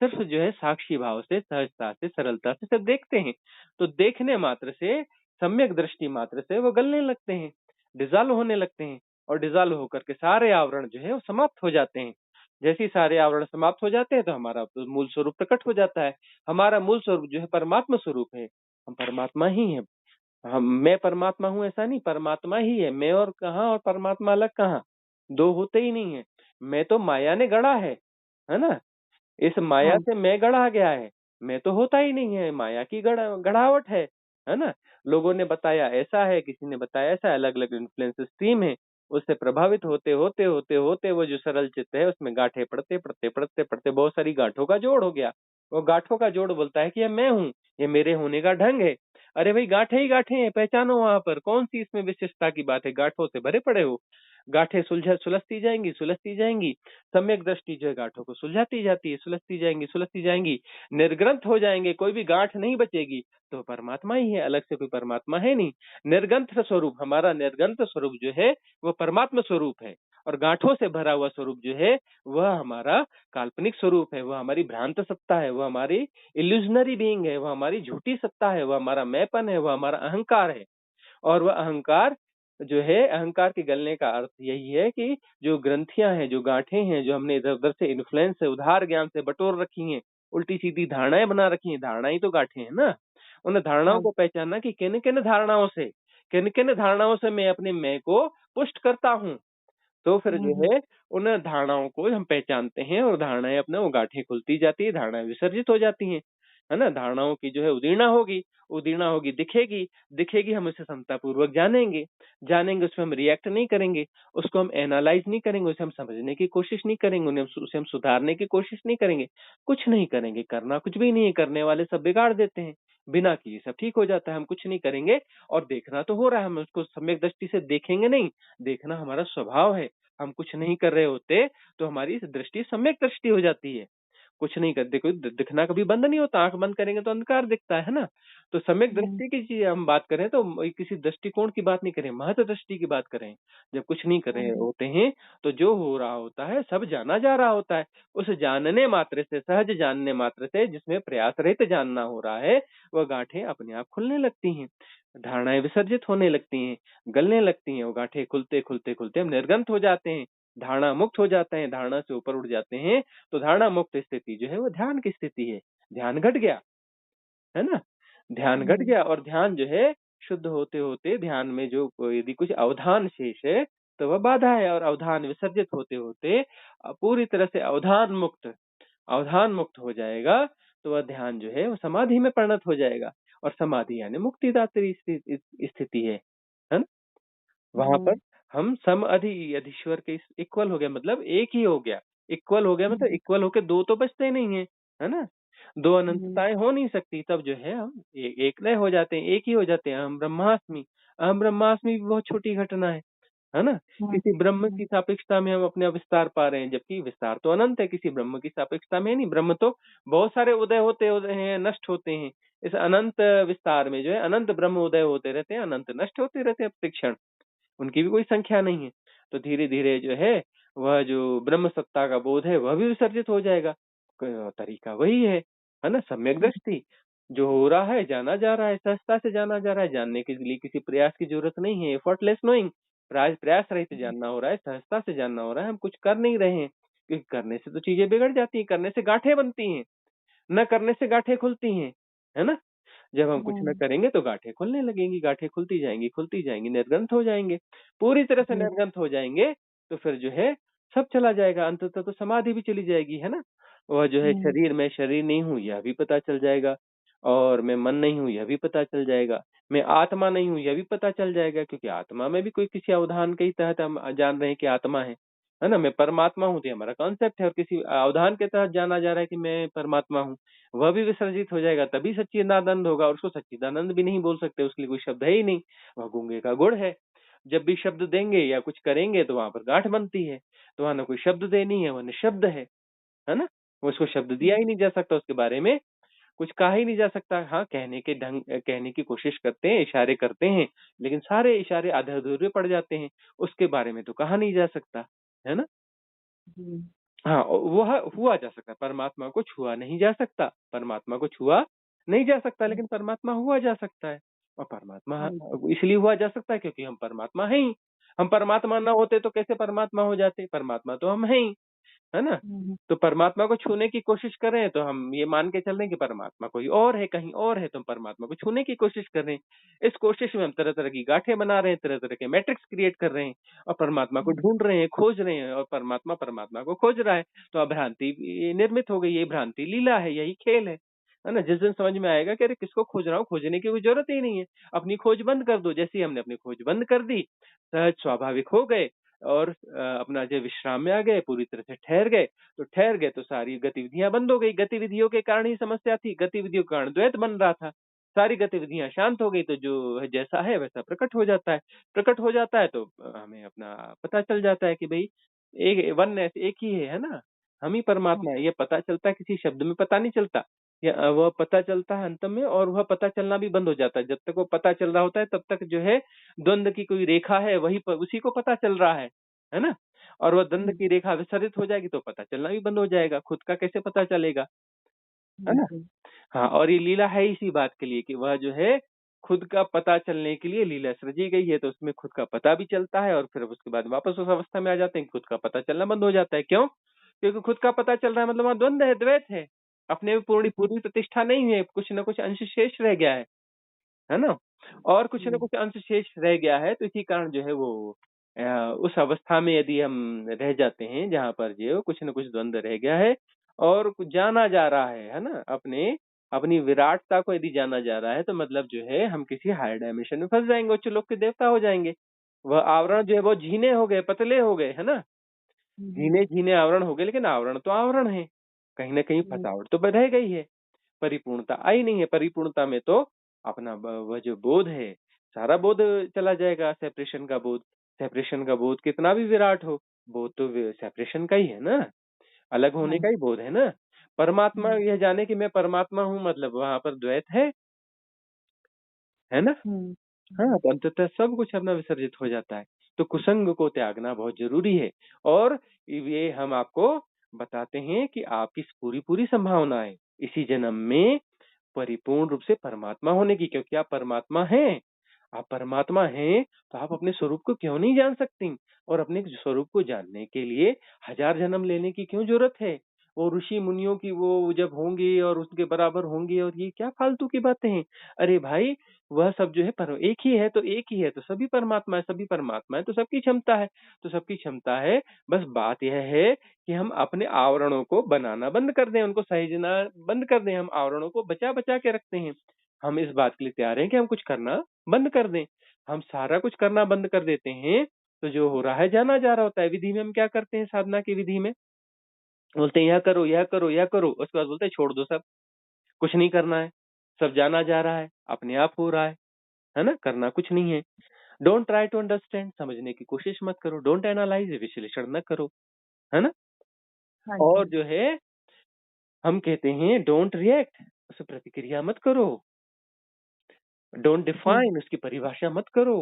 सिर्फ जो है साक्षी भाव से, सहजता से, सरलता से सब देखते हैं। तो देखने मात्र से, सम्यक दृष्टि मात्र से वो गलने लगते हैं, डिसॉल्व होने लगते हैं। और डिसॉल्व होकर के सारे आवरण जो है वो समाप्त हो जाते हैं। जैसे ही सारे आवरण समाप्त हो जाते हैं तो हमारा तो मूल स्वरूप प्रकट हो जाता है। हमारा मूल स्वरूप जो है परमात्मा स्वरूप है। हम परमात्मा ही हैं। हम मैं परमात्मा हूँ ऐसा नहीं, परमात्मा ही है। मैं और कहाँ और परमात्मा अलग कहाँ? 2 होते ही नहीं है। मैं तो माया ने गढ़ा है ना? इस हाँ माया जी। से मैं गढ़ा गया है। मैं तो होता ही नहीं है, माया की गढ़ावट है ना? लोगों ने बताया ऐसा है, किसी ने बताया ऐसा है, अलग-अलग इन्फ्लुएंस स्ट्रीम है। उससे प्रभावित होते वो जो सरल चित्त है उसमें गाँठें पड़ते बहुत सारी गाँठों का जोड़ हो गया। वो गाँठों का जोड़ बोलता है कि ये मैं हूँ, ये मेरे होने का ढंग है। अरे भाई गाँठें ही गाँठें हैं, पहचानो वहाँ पर, कौन-सी इसमें विशिष्टता की बात है? गाँठों से भरे पड़े हो। गाँठें सुलझती जाएँगी। सम्यक दृष्टि जो है गाँठों को सुलझाती जाती है, सुलझती जाएँगी, निर्ग्रंथ हो जाएँगे, कोई भी गाँठ नहीं बचेगी, तो परमात्मा ही है, अलग से कोई परमात्मा है नहीं। निर्गंथ स्वरूप, हमारा निर्गंथ स्वरूप जो है, वो परमात्मा स्वरूप है। और गाँठों से भरा हुआ स्वरूप जो है, वह हमारा काल्पनिक स्वरूप है, वह हमारी भ्रांत सत्ता है, वह हमारी इल्यूज़नरी बीइंग है, वह हमारी झूठी सत्ता है, वह हमारा मैंपन है, वह हमारा अहंकार है। और वह अहंकार जो है, अहंकार के गलने का अर्थ यही है कि जो ग्रंथियाँ हैं, जो गाँठें हैं, जो हमने इधर-उधर से इन्फ्लुएंस से, उधार ज्ञान से बटोर रखी हैं, उल्टी-सीधी धारणाएँ बना रखी हैं, धारणा ही तो गाँठें हैं ना। उन धारणाओं हाँ को पहचानना कि किन-किन धारणाओं से मैं अपने मैं को पुष्ट करता हूँ। तो फिर जो हम्म, है, उन धारणाओं को हम पहचानते हैं और धारणाएँ अपना वो गाँठें खुलती जाती है, धारणाएँ विसर्जित हो जाती हैं, है ना? धारणाओं की जो है उदीर्णा होगी, दिखेगी हम उसे समतापूर्वक जानेंगे उस पे हम रिएक्ट नहीं करेंगे, उसको हम एनालाइज़ नहीं करेंगे, उसे हम समझने की कोशिश नहीं करेंगे, उसे हम सुधारने की कोशिश नहीं करेंगे, कुछ नहीं करेंगे, करना कुछ भी नहीं है, करने वाले सब बिगाड़ देते हैं, बिना किए सब ठीक हो जाता है, हम कुछ नहीं करेंगे और देखना तो हो रहा है, हम उसको सम्यक दृष्टि से देखेंगे नहीं, देखना हमारा स्वभाव है। हम कुछ नहीं कर रहे होते, तो हमारी दृष्टि सम्यक दृष्टि हो जाती है। कुछ नहीं कर देखो दिखना कभी बंद नहीं होता, आँख बंद करेंगे तो अंधकार दिखता है ना? तो सम्यक हम्म, दृष्टि की चीज़ हम बात करें तो किसी दृष्टिकोण की बात नहीं करें, महत दृष्टि की बात करें। जब कुछ नहीं कर हाँ रहे जी। होते हैं, तो जो हो रहा होता है, सब जाना जा रहा होता है। उस जानने मात्र से, सहज जानने मात्र से, जिसमें प्रयास रहित जानना हो रहा है, वह गाँठें अपने आप खुलने लगती हैं। धारणाएँ विसर्जित होने लगती हैं, गलने लगती हैं, वो गाँठें खुलते हम निर्गंत हो जाते हैं। धारणा मुक्त हो जाते हैं, धारणा से ऊपर उठ जाते हैं, तो धारणा मुक्त स्थिति जो है वो ध्यान की स्थिति है। ध्यान घट गया, है ना? ध्यान घट हम्म, गया और ध्यान जो है शुद्ध होते-होते ध्यान में जो यदि कुछ अवधान शेष है, तो वह बाधा है और अवधान विसर्जित होते-होते पूरी तरह से अवधान मुक्त हो जाएगा, तो वह ध्यान जो है वो समाधि में परिणत हो जाएगा। और समाधि यानी मुक्तिदात्री स्थिति है ना? वहां पर हम्म, हम सम अधि अधीश्वर के इक्वल हो गया, मतलब एक ही हो गया। इक्वल हो गया मतलब हम्म, इक्वल होके दो तो बचते नहीं है ना? दो हम्म, अनंतताएं हो नहीं सकती, तब जो है हम एकलय हो जाते हैं, एक ही हो जाते हैं। अहम ब्रह्मास्मि। अहम ब्रह्मास्मि भी बहुत छोटी घटना है ना? हम्म, किसी ब्रह्म हम्म, की सापेक्षता में हम अपने विस्तार पा रहे हैं, जबकि विस्तार तो अनंत है, किसी ब्रह्म की सापेक्षता में नहीं। ब्रह्म तो बहुत सारे उदय होते होते हैं, नष्ट होते हैं। इस अनंत विस्तार में जो है अनंत ब्रह्म उदय होते रहते हैं, अनंत नष्ट होते रहते हैं प्रतिक्षण। उनकी भी कोई संख्या नहीं है। तो धीरे-धीरे जो है वह जो ब्रह्म सत्ता का बोध है वह भी विसर्जित हो जाएगा। तरीका वही है ना? सम्यक हम्म, दृष्टि। जो हो रहा है, जाना जा रहा है, सहजता से जाना जा रहा है, जानने के लिए किसी प्रयास की जरूरत नहीं है। एफर्टलेस नोइंग, प्रयास रहित जानना हो रहा है, सहजता से जानना हो रहा है। हम कुछ कर नहीं रहे हैं, क्योंकि करने से तो चीजें बिगड़ जाती हैं, करने से गांठें बनती हैं, न करने से गांठें खुलती हैं, है ना? जब हम कुछ न हम्म, करेंगे तो गांठें खुलने लगेंगी, गांठें खुलती जाएंगी, निर्गंथ हो जाएंगे। पूरी तरह से हम्म, निर्गंथ हो जाएंगे तो फिर जो है सब चला जाएगा, अंततः तो समाधि भी चली जाएगी, है ना? वह जो है हम्म, शरीर, मैं शरीर नहीं हूँ यह भी पता चल जाएगा, और मैं मन नहीं हूँ यह भी पता चल जाएगा, मैं आत्मा नहीं हूँ यह भी पता चल जाएगा, क्योंकि आत्मा में भी कोई किसी अवधान के ही तहत हम जान रहे हैं कि आत्मा है ना? मैं परमात्मा हूँ तो ये हमारा कॉन्सेप्ट है, और किसी अवधान के तहत जाना जा रहा है कि मैं परमात्मा हूँ, वह भी विसर्जित हो जाएगा। तभी सच्चिदानंद होगा, और उसको सच्चिदानंद भी नहीं बोल सकते, उसके लिए कोई शब्द है ही नहीं। वह गूंगे का गुड़ है। जब भी शब्द देंगे या कुछ करेंगे तो वहां पर गांठ बनती है। तो वहां ना कोई शब्द देनी है, वह निःशब्द है ना? उसको शब्द दिया ही नहीं जा सकता, उसके बारे में कुछ कहा ही नहीं जा सकता। हाँ, कहने की कोशिश करते हैं, इशारे करते हैं, लेकिन सारे इशारे आधे अधूरे पड़ जाते हैं। उसके बारे में तो कहा नहीं जा सकता, है ना? हम्म, हाँ, वह हुआ जा सकता है, परमात्मा को छुआ नहीं जा सकता, परमात्मा को छुआ नहीं जा सकता, लेकिन परमात्मा हुआ जा सकता है। और परमात्मा हाँ जी, इसलिए हुआ जा सकता है क्योंकि हम परमात्मा हैं ही। हम परमात्मा ना होते तो कैसे परमात्मा हो जाते? परमात्मा तो हम हैं ही, है ना? हम्म, तो परमात्मा को छूने की कोशिश कर रहे हैं तो हम ये मान के चल रहे हैं कि परमात्मा कोई और है, कहीं और है, तो हम परमात्मा को छूने की कोशिश कर रहे हैं। इस कोशिश में हम तरह-तरह की गाँठें बना रहे हैं, तरह-तरह के मैट्रिक्स क्रिएट कर रहे हैं, और परमात्मा को हम्म, ढूँढ रहे हैं, खोज रहे हैं, और परमात्मा परमात्मा को खोज रहा है। तो अब भ्रांति निर्मित हो गई, ये भ्रांति लीला है, यही खेल है ना? जिस दिन समझ में आएगा कि अरे किसको खोज रहा हूँ, खोजने की कोई जरूरत ही नहीं है। अपनी खोज बंद कर दो। जैसे ही हमने अपनी खोज बंद कर दी, सहज स्वाभाविक हो गए, और अपना जो विश्राम में आ गए, पूरी तरह से ठहर गए तो सारी गतिविधियां बंद हो गई। गतिविधियों के कारण ही समस्या थी, गतिविधियों के कारण द्वैत बन रहा था। सारी गतिविधियां शांत हो गई तो जो जैसा है वैसा प्रकट हो जाता है। प्रकट हो जाता है तो हमें अपना पता चल जाता है कि भाई एक वननेस एक ही है ना? हम ही हाँ, परमात्मा है। ये पता चलता है, किसी शब्द में पता नहीं चलता। या वह पता चलता है अंत में, और वह पता चलना भी बंद हो जाता है। जब तक वो पता चल रहा होता है तब तक जो है द्वंद की कोई रेखा है, उसी को पता चल रहा है ना? और वह द्वंद हम्म, की रेखा विसरित हो जाएगी तो पता चलना भी बंद हो जाएगा। खुद का कैसे पता चलेगा, है हाँ ना? जी, हाँ, और ये लीला है इसी बात के लिए कि वह जो है खुद का पता चलने के लिए लीला सृजी गई है, तो उसमें खुद का पता भी चलता है, और फिर उसके बाद वापस उस अवस्था में आ जाते हैं कि खुद का पता चलना बंद हो जाता है। क्यों? क्योंकि खुद का पता चल रहा है मतलब वहाँ द्वंद है, द्वैत है। अपने में पूरी हम्म, पूरी प्रतिष्ठा नहीं है, कुछ न कुछ अंश शेष रह गया है ना? और कुछ न हम्म, कुछ अंश शेष रह गया है, तो इसी कारण जो है वो अ, उस अवस्था में यदि हम रह जाते हैं जहाँ पर जो है कुछ न कुछ द्वंद रह गया है, और कुछ जाना जा रहा है ना? अपनी विराटता को यदि जाना जा रहा है, तो मतलब जो है हम किसी हायर डायमेंशन में फँस जाएँगे, उच्च लोक के देवता हो जाएँगे। वह आवरण जो है वो झीने हो गए, पतले हो गए, है ना? हम्म, झीने-झीने आवरण हो गए, लेकिन आवरण तो आवरण है। कहीं न कहीं हम्म, फसावट तो रह गई है। परिपूर्णता आई नहीं है। परिपूर्णता में तो अपना वह जो बोध है, सारा बोध चला जाएगा, सेपरेशन का बोध। सेपरेशन का बोध कितना भी विराट हो, बोध तो सेपरेशन का ही है ना, अलग हाँ, होने का ही बोध है ना। परमात्मा हम्म, यह जाने कि मैं परमात्मा हूँ, मतलब वहां पर द्वैत है ना? हम्म, हाँ, तो अंततः सब कुछ अपना विसर्जित हो जाता है। तो कुसंग को त्यागना बहुत ज़रूरी है, और ये हम आपको बताते हैं कि आपकी पूरी-पूरी संभावना है, इसी जन्म में परिपूर्ण रूप से परमात्मा होने की, क्योंकि आप परमात्मा हैं। आप परमात्मा हैं, तो आप अपने स्वरूप को क्यों नहीं जान सकती? और अपने स्वरूप को जानने के लिए हज़ार जन्म लेने की क्यों ज़रूरत है? वो ऋषि मुनियों की वो जब होंगे और उसके बराबर होंगे और ये क्या फालतू की बातें हैं। अरे भाई, वह सब जो है पर एक ही है तो एक ही है, तो सभी परमात्मा है, सभी परमात्मा है तो सबकी क्षमता है। तो सबकी क्षमता है, बस बात यह है कि हम अपने आवरणों को बनाना बंद कर दें, उनको सहेजना बंद कर दें, हम आवरणों को बचा-बचा के रखते हैं। हम इस बात के लिए तैयार हैं कि हम कुछ करना बंद कर दें। हम सारा कुछ करना बंद कर देते हैं, तो जो हो रहा है जाना जा रहा होता है। विधि में हम क्या करते हैं, साधना की विधि में? बोलते हैं यह करो, यह करो, यह करो, उसके बाद बोलते हैं छोड़ दो सब, कुछ नहीं करना है, सब जाना जा रहा है, अपने आप हो रहा है ना? करना कुछ नहीं है। डोंट ट्राई टू अंडरस्टैंड, समझने की कोशिश मत करो, डोंट एनालाइज़, विश्लेषण न करो, है ना? हाँ और जी। जो है हम कहते हैं डोंट रिएक्ट, उसे प्रतिक्रिया मत करो, डोंट जी। डिफाइन, उसकी परिभाषा मत करो,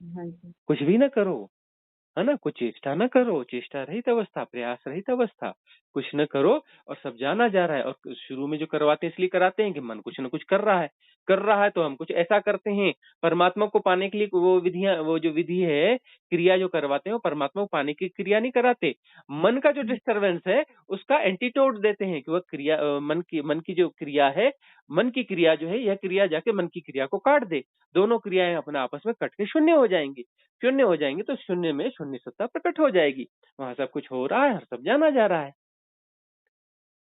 हाँ जी। कुछ भी ना करो। है ना? कुछ चेष्टा ना करो, चेष्टा रहित अवस्था, प्रयास रहित अवस्था, कुछ न करो और सब जाना जा रहा है। और शुरू में जो करवाते हैं इसलिए कराते हैं कि मन कुछ न कुछ कर रहा है तो हम कुछ ऐसा करते हैं। परमात्मा को पाने के लिए वो जो विधि है, क्रिया जो करवाते हैं वो परमात्मा को पाने की क्रिया नहीं कराते। मन का जो हुँ, डिस्टर्बेंस है उसका एंटीटोड देते हैं कि वह क्रिया मन की जो क्रिया है, मन की क्रिया जो है यह क्रिया जाके मन की क्रिया को काट दे। दोनों क्रियाएँ अपना आपस में कट के शून्य हो जाएँगी। शून्य हो जाएँगे तो शून्य में शून्य सत्ता प्रकट हो जाएगी। वहाँ सब कुछ हो रहा है और सब जाना जा रहा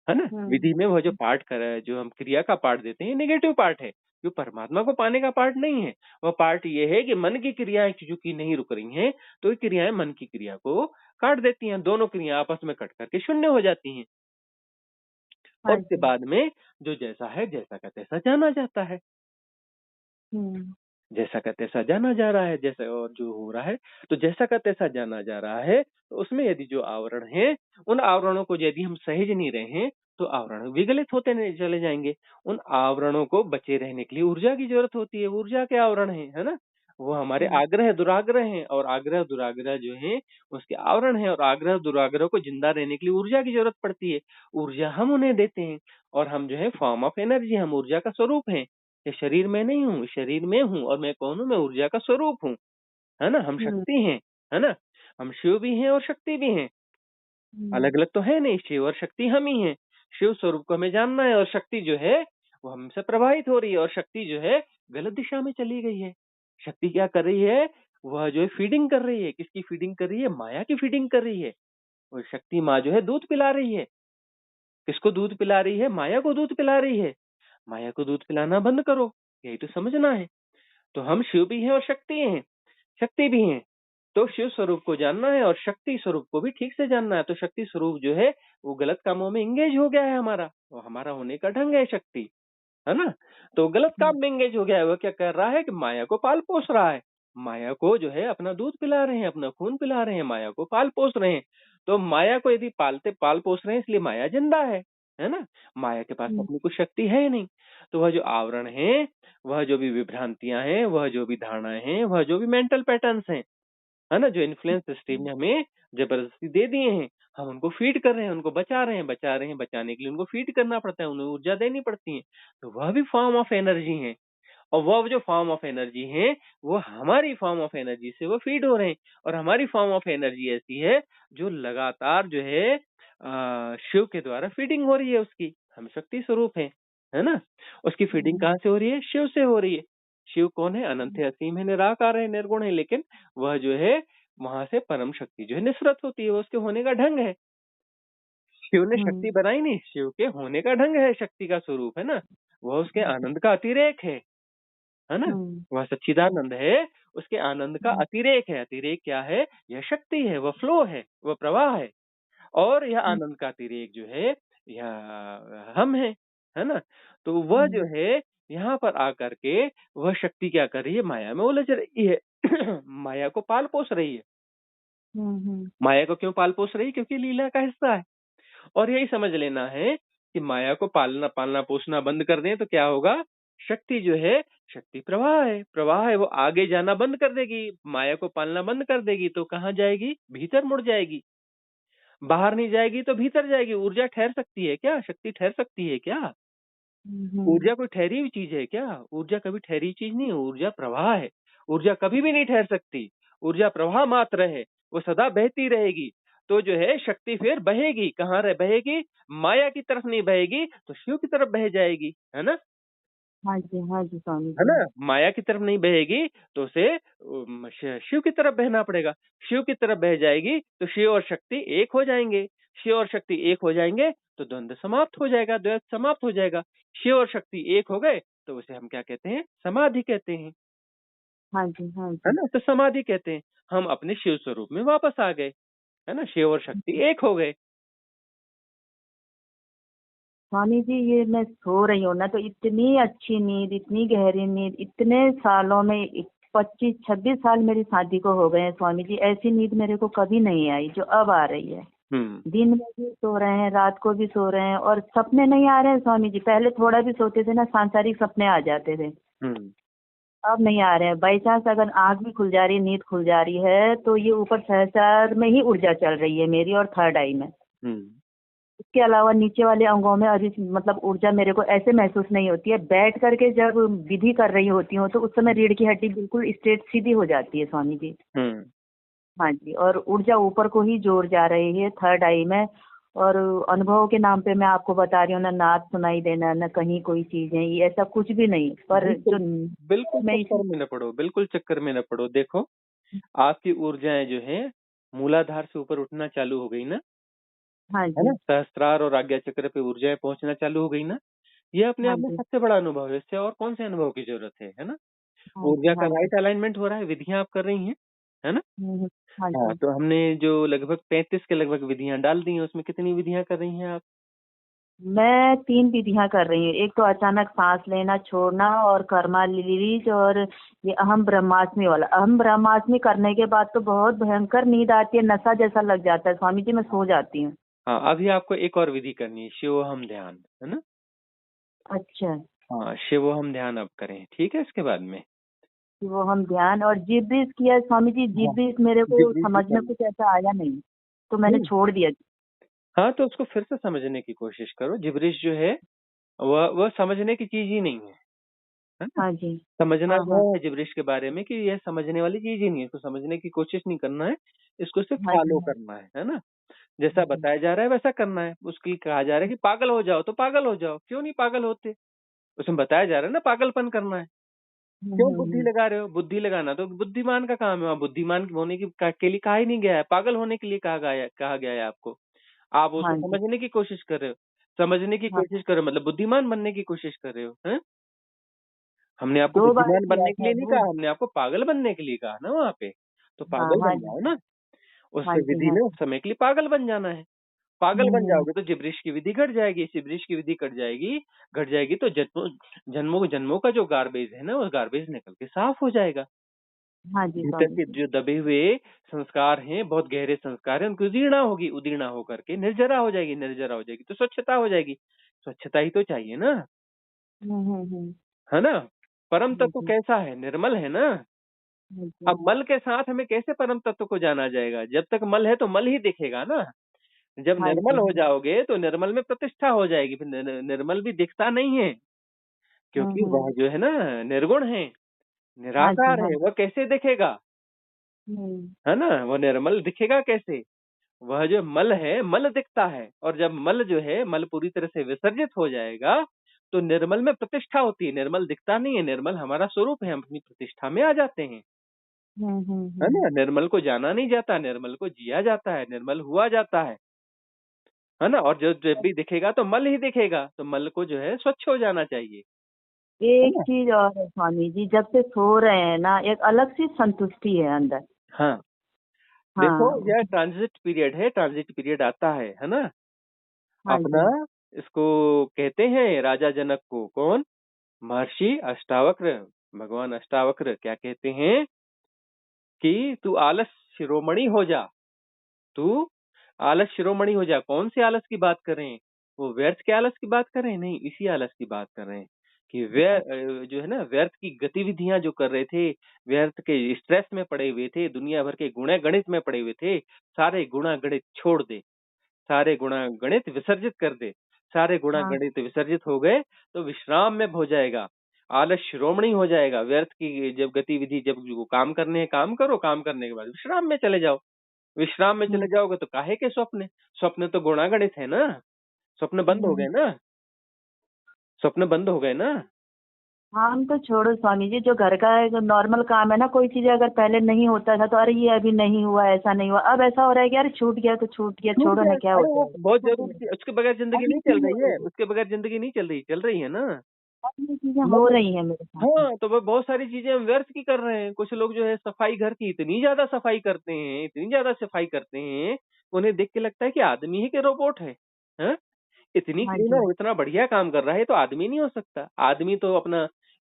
है ना? हुँ, विधि में वह जो पार्ट जो हम क्रिया का पार्ट देते हैं, ये नेगेटिव पार्ट है। जो परमात्मा को पाने का पार्ट नहीं है। वह पार्ट ये है कि मन की क्रियाएँ चूँकि नहीं रुक रही हैं, तो ये क्रियाएँ मन की क्रिया को काट देती हैं। दोनों क्रिया आपस में कट कर के शून्य हो जाती हैं और हाँ उसके जी। बाद में जो जैसा है, जैसा का तैसा जाना जाता है। हुँ, जैसा का तैसा जाना जा रहा है, जैसा और जो हो रहा है, तो जैसा का तैसा जाना जा रहा है, तो उसमें यदि जो आवरण हैं, उन आवरणों को यदि हम सहेज नहीं रहे हैं, तो आवरण विगलित होते नहीं चले जाएँगे। उन आवरणों को बचे रहने के लिए ऊर्जा की ज़रूरत होती है, ऊर्जा के आवरण हैं, है ना? वो हमारे हुँ, आग्रह, दुराग्रह हैं और आग्रह, दुराग्रह जो हैं, उसके आवरण हैं और आग्रह, दुराग्रह को ज़िंदा रहने के लिए ऊर्जा की ज़रूरत पड़ती है। ऊर्जा हम उन्हें देते हैं और हम जो है फ़ॉर्म ऑफ एनर्जी, हम ऊर्जा का स्वरूप हैं। ये शरीर में नहीं हूँ, शरीर में हूँ और मैं कौन हूँ? मैं ऊर्जा का स्वरूप हूँ, है ना? हम हुँ, शक्ति हैं, है ना? हम शिव भी हैं और शक्ति भी हैं, हुँ, अलग-अलग तो है नहीं, शिव और शक्ति हम ही हैं। शिव स्वरूप को हमें जानना है और शक्ति जो है, वो हमसे प्रवाहित हो रही है और शक्ति जो है, गलत दिशा में चली गई है। शक्ति क्या कर रही है? वह जो है फीडिंग कर रही है, किसकी फीडिंग कर रही है? माया की फीडिंग कर रही है। और शक्ति माँ जो है दूध पिला रही है, किसको दूध पिला रही है? माया को दूध पिला रही है। माया को दूध पिलाना बंद करो, यही तो समझना है। तो हम शिव भी हैं और शक्ति भी हैं। तो शिव स्वरूप को जानना है और शक्ति स्वरूप को भी ठीक से जानना है। तो शक्ति स्वरूप जो है, वो गलत कामों में एंगेज हो गया है हमारा। वो हमारा होने का ढंग है शक्ति, है ना? तो गलत हुँ, काम में एंगेज हो गया है। वो क्या कर रहा है कि माया को पाल-पोस रहा है। माया को जो है अपना दूध पिला रहे हैं, अपना खून पिला रहे हैं, माया को पाल-पोस रहे हैं। तो माया को यदि पाल-पोस रहे हैं इसलिए माया जिंदा है ना? माया के पास हुँ, अपनी कुछ शक्ति है ही नहीं। तो वह जो आवरण है, वह जो भी विभ्रांतियाँ हैं, वह जो भी धारणाएँ हैं, वह जो भी मेंटल पैटर्न्स हैं, है ना? जो इन्फ्लुएंस सिस्टम ने हमें ज़बरदस्ती दे दिए हैं, हम उनको फीड कर रहे हैं, उनको बचा रहे हैं, बचाने के लिए उनको फीड करना पड़ता है, उन्हें ऊर्जा देनी पड़ती है। तो वह भी फॉर्म ऑफ एनर्जी है और वह जो फॉर्म ऑफ एनर्जी है, वो हमारी फॉर्म ऑफ एनर्जी से वो फीड हो रहे हैं और हमारी फॉर्म ऑफ एनर्जी ऐसी है, जो लगातार जो है शिव के द्वारा फीडिंग हो रही है उसकी। हम शक्ति स्वरूप हैं, है ना? उसकी फीडिंग हुँ, कहाँ से हो रही है? शिव से हो रही है। शिव कौन है? अनंत है, असीम है, निराकार है, निर्गुण है, लेकिन वह जो है वहाँ से परम शक्ति जो है निसृत होती है, वो उसके होने का ढंग है। शिव ने हुँ, शक्ति बनाई नहीं, शिव के होने का ढंग है, शक्ति का स्वरूप, है ना? वह उसके आनंद का अतिरेक है ना? हुँ, वह सच्चिदानंद है, उसके आनंद का हुँ, अतिरेक है। अतिरेक क्या है? यह शक्ति है, वह फ्लो है, वह प्रवाह है और यह हुँ, आनंद का अतिरेक जो है, यह हम हैं, है ना? तो वह जो हुँ, है, यहाँ पर आकर के वह शक्ति क्या कर रही है? माया में उलझ रही है। माया को पाल-पोस रही है। हुँ, हुँ, माया को क्यों पाल-पोस रही है? क्योंकि लीला का हिस्सा है। और यही समझ लेना है कि माया को पालना-पोसना बंद कर दें तो क्या होगा? शक्ति जो है, शक्ति प्रवाह है, वो आगे जाना बंद कर देगी, माया को पालना बंद कर देगी तो कहाँ जाएगी? भीतर मुड़ जाएगी। बाहर नहीं जाएगी तो भीतर जाएगी। ऊर्जा ठहर सकती है क्या? शक्ति ठहर सकती है क्या? हुँ, ऊर्जा कोई ठहरी हुई चीज़ है क्या? ऊर्जा कभी ठहरी हुई चीज़ नहीं है, ऊर्जा प्रवाह है। ऊर्जा कभी भी नहीं ठहर सकती। ऊर्जा प्रवाह मात्र है, वो सदा बहती रहेगी। तो जो है शक्ति फिर बहेगी, कहाँ रह बहेगी? माया की तरफ नहीं बहेगी, तो शिव की तरफ बह जाएगी, है ना? हाँ जी स्वामी है जी। ना? माया की तरफ नहीं बहेगी, तो उसे शिव की तरफ बहना पड़ेगा। शिव की तरफ बह जाएगी, तो शिव और शक्ति एक हो जाएंगे। शिव और शक्ति एक हो जाएंगे, तो द्वंद्व समाप्त हो जाएगा, द्वैत समाप्त हो जाएगा। शिव और शक्ति एक हो गए, तो उसे हम क्या कहते हैं? समाधि कहते हैं। हाँ जी, हाँ है जी। ना? तो समाधि कहते हैं। हम अपने शिव स्वरूप में वापस आ गए। है ना? शिव और शक्ति एक हो गए। स्वामी जी ये मैं सो रही हूँ ना, तो इतनी अच्छी नींद, इतनी गहरी नींद, इतने सालों में 25-26 साल मेरी शादी को हो गए हैं स्वामी जी, ऐसी नींद मेरे को कभी नहीं आई जो अब आ रही है। हुँ। दिन में भी सो रहे हैं, रात को भी सो रहे हैं, और सपने नहीं आ रहे हैं स्वामी जी। पहले थोड़ा भी सोते थे ना, सांसारिक सपने आ जाते थे, हुँ। अब नहीं आ रहे हैं। बाई चांस अगर आंख भी खुल जा रही है, नींद खुल जा रही है, तो ये ऊपर सहस्रार में ही ऊर्जा चल रही है मेरी, और थर्ड आई में। हुँ। इसके अलावा नीचे वाले अंगों में अभी मतलब ऊर्जा मेरे को ऐसे महसूस नहीं होती है। बैठ करके जब विधि कर रही होती हूँ, तो उस समय रीढ़ की हड्डी बिल्कुल स्ट्रेट सीधी हो जाती है स्वामी जी। हुँ। हाँ जी, और ऊर्जा ऊपर को ही जोर जा रही है थर्ड आई में। और अनुभव के नाम पे मैं आपको बता रही हूँ, ना नाद सुनाई देना, ना कहीं कोई चीजें, ये ऐसा कुछ भी नहीं। पर जो बिल्कुल, बिल्कुल मैं चक्कर इसी। में ना पड़ो, बिल्कुल चक्कर में ना पड़ो। देखो, आपकी ऊर्जाएँ जो हैं, मूलाधार से ऊपर उठना चालू हो गई ना, हाँ है ना? जी, सहस्त्रार और आज्ञा चक्र पे ऊर्जाएँ पहुँचना चालू हो गई ना, ये अपने हाँ आप में जी, सबसे बड़ा अनुभव है। इससे और कौन से अनुभव की ज़रूरत है ना? हाँ जी, ऊर्जा का हाँ जी। राइट अलाइनमेंट हो रहा है, विधियाँ आप कर रही हैं, है ना? हाँ हाँ, जी। तो हमने जो लगभग 35 के लगभग विधियाँ डाल दी हैं, उसमें कितनी विधियाँ कर रही हैं आप? मैं 3 विधियाँ कर रही हूँ। एक तो अचानक सांस लेना छोड़ना, और कर्मा रिलीज, और ये अहम ब्रह्मास्मि वाला। अहम ब्रह्मास्मि करने के बाद तो बहुत भयंकर नींद आती है, नशा जैसा लग जाता है स्वामी जी, मैं सो जाती हूँ। हाँ, अभी आपको एक और विधि करनी है, शिवोहम ध्यान, है ना? अच्छा, हाँ, शिवोहम ध्यान अब करें, ठीक है इसके बाद में? कि वो हम ध्यान और जिब्रीज किया है स्वामी जी। हाँ, जिब्रीज मेरे को जिब्रीश भी समझ में करनी कुछ ऐसा आया नहीं, तो मैंने नहीं, छोड़ दिया। हाँ, तो उसको फिर से समझने की कोशिश करो। जिब्रिश जो है, वह समझने की चीज़ ही नहीं है ना? हाँ जी। समझना हाँ, हाँ। यह है जिब्रिश के बारे में कि यह समझने वाली चीज़ ही नहीं है, इसको समझने की कोशिश नहीं करना है, इसको सिर्फ हाँ जी, फ़ॉलो हाँ करना है ना? जैसा जी। बताया जा रहा है वैसा करना है। उसके लिए कहा जा रहा है कि पागल हो जाओ, तो पागल हो जाओ, क्यों नहीं पागल होते? उसमें बताया जा रहा है ना पागलपन करना है। क्यों बुद्धि हम्म। लगा रहे हो? बुद्धि लगाना तो बुद्धिमान का काम है, वहाँ बुद्धिमान होने की के लिए कहा ही नहीं गया है, पागल होने के लिए कहा गया है आपको। आप उसको हाँ जी। समझने की कोशिश कर रहे हो, समझने की हाँ, कोशिश कर रहे हो मतलब बुद्धिमान बनने की कोशिश कर रहे हो, हैं? हमने आपको 2 बार बुद्धिमान किया बनने के था लिए नहीं वो। कहा, हमने आपको पागल बनने के लिए कहा ना वहाँ पे। तो हाँ, पागल हाँ बन जी। जाओ ना, उस हाँ जी, विधि हाँ में जी। उस समय के लिए पागल बन जाना है। पागल बन हम्म। जाओगे तो जिब्रिश की विधि घट जाएगी, जिब्रिश की विधि घट जाएगी तो जन्मों जन्मों का जो गार्बेज है ना, वो गार्बेज निकल के साफ हो जाएगा। हाँ जी भीतर स्वामी के जी। जो दबे हुए संस्कार हैं, बहुत गहरे संस्कार हैं, उनकी उदीर्णा होगी, उदीर्णा होकर के निर्जरा हो जाएगी, निर्जरा हो जाएगी, तो स्वच्छता हो जाएगी। स्वच्छता ही तो चाहिए ना, हम्म। है ना? परम हाँ तत्व जी, कैसा है? निर्मल है ना? हाँ अब जी। मल के साथ हमें कैसे परम तत्व को जाना जाएगा? जब तक मल है तो मल ही दिखेगा ना। जब हाँ निर्मल जी, हो जाओगे तो निर्मल में प्रतिष्ठा हो जाएगी, फिर निर्मल भी दिखता नहीं है, क्योंकि वह हम्म। जो है ना निर्गुण है, हाँ जी, निराकार हाँ है, जी। वह कैसे दिखेगा? हम्म। है ना? वह निर्मल दिखेगा कैसे? वह जो मल है, मल दिखता है, और जब मल जो है, मल पूरी तरह से विसर्जित हो जाएगा, तो निर्मल में प्रतिष्ठा होती है। निर्मल दिखता नहीं है, निर्मल हमारा स्वरूप है, हम अपनी प्रतिष्ठा में आ जाते हैं। है हम्म। ना? निर्मल को जाना नहीं जाता, निर्मल को जिया जाता है, निर्मल हुआ जाता है ना? और जब भी दिखेगा तो मल ही दिखेगा, तो मल को जो है स्वच्छ हो जाना चाहिए, है एक ना? चीज और है स्वामी जी, जब से सो रहे हैं ना, एक अलग सी संतुष्टि है अंदर। हाँ, देखो हाँ। यह ट्रांजिट पीरियड है, ट्रांजिट पीरियड आता है ना? हाँ अपना जी। इसको कहते हैं राजा जनक को, कौन? महर्षि अष्टावक्र, भगवान अष्टावक्र क्या कहते हैं कि तू आलस शिरोमणि हो जा, तू आलस शिरोमणि हो जा। कौन से आलस की बात कर रहे हैं? वो व्यर्थ के आलस की बात कर रहे हैं? नहीं, इसी आलस की बात कर रहे हैं कि जो है ना व्यर्थ की गतिविधियां जो कर रहे थे, व्यर्थ के स्ट्रेस में पड़े हुए थे, दुनिया भर के गुणे गणित में पड़े हुए थे, सारे गुणा गणित छोड़ दे, सारे गुणा गणित विसर्जित कर दे। सारे गुणा हाँ। गणित विसर्जित हो गए तो विश्राम में हो जाएगा, आलस शिरोमणि हो जाएगा। व्यर्थ की जब गतिविधि जब वो काम करने हैं काम करो, काम करने के बाद विश्राम में चले जाओ। विश्राम में चले जाओगे तो काहे के स्वप्न? स्वप्न तो गुणागणित है ना, स्वप्न बंद हो गए ना, स्वप्न बंद हो गए ना। काम तो छोड़ो स्वामी जी, जो घर का है, जो नॉर्मल काम है ना, कोई चीज अगर पहले नहीं होता था तो अरे ये अभी नहीं हुआ, ऐसा नहीं हुआ, अब ऐसा हो रहा है कि अरे छूट गया तो छूट गया, छूट छोड़ो गया, ना, क्या अरे होता वो है। बहुत छूट जरूरी गया। थी, उसके बगैर जिंदगी अब ये नहीं चीज चल हो रही रही है, है, उसके बगैर जिंदगी नहीं चल रही है ना। अब ये चीजें हो मतलब रही है मेरे साथ में। हाँ, तो वो बहुत सारी चीजें हम व्यर्थ की कर रहे हैं। कुछ लोग जो है सफाई घर की इतनी ज्यादा सफाई करते हैं, इतनी ज्यादा सफाई करते हैं, उन्हें देख के लगता है कि आदमी ही के रोबोट है। हैं? इतनी हाँ जी। क्लीनर इतना बढ़िया काम कर रहा है तो आदमी नहीं हो सकता? आदमी तो अपना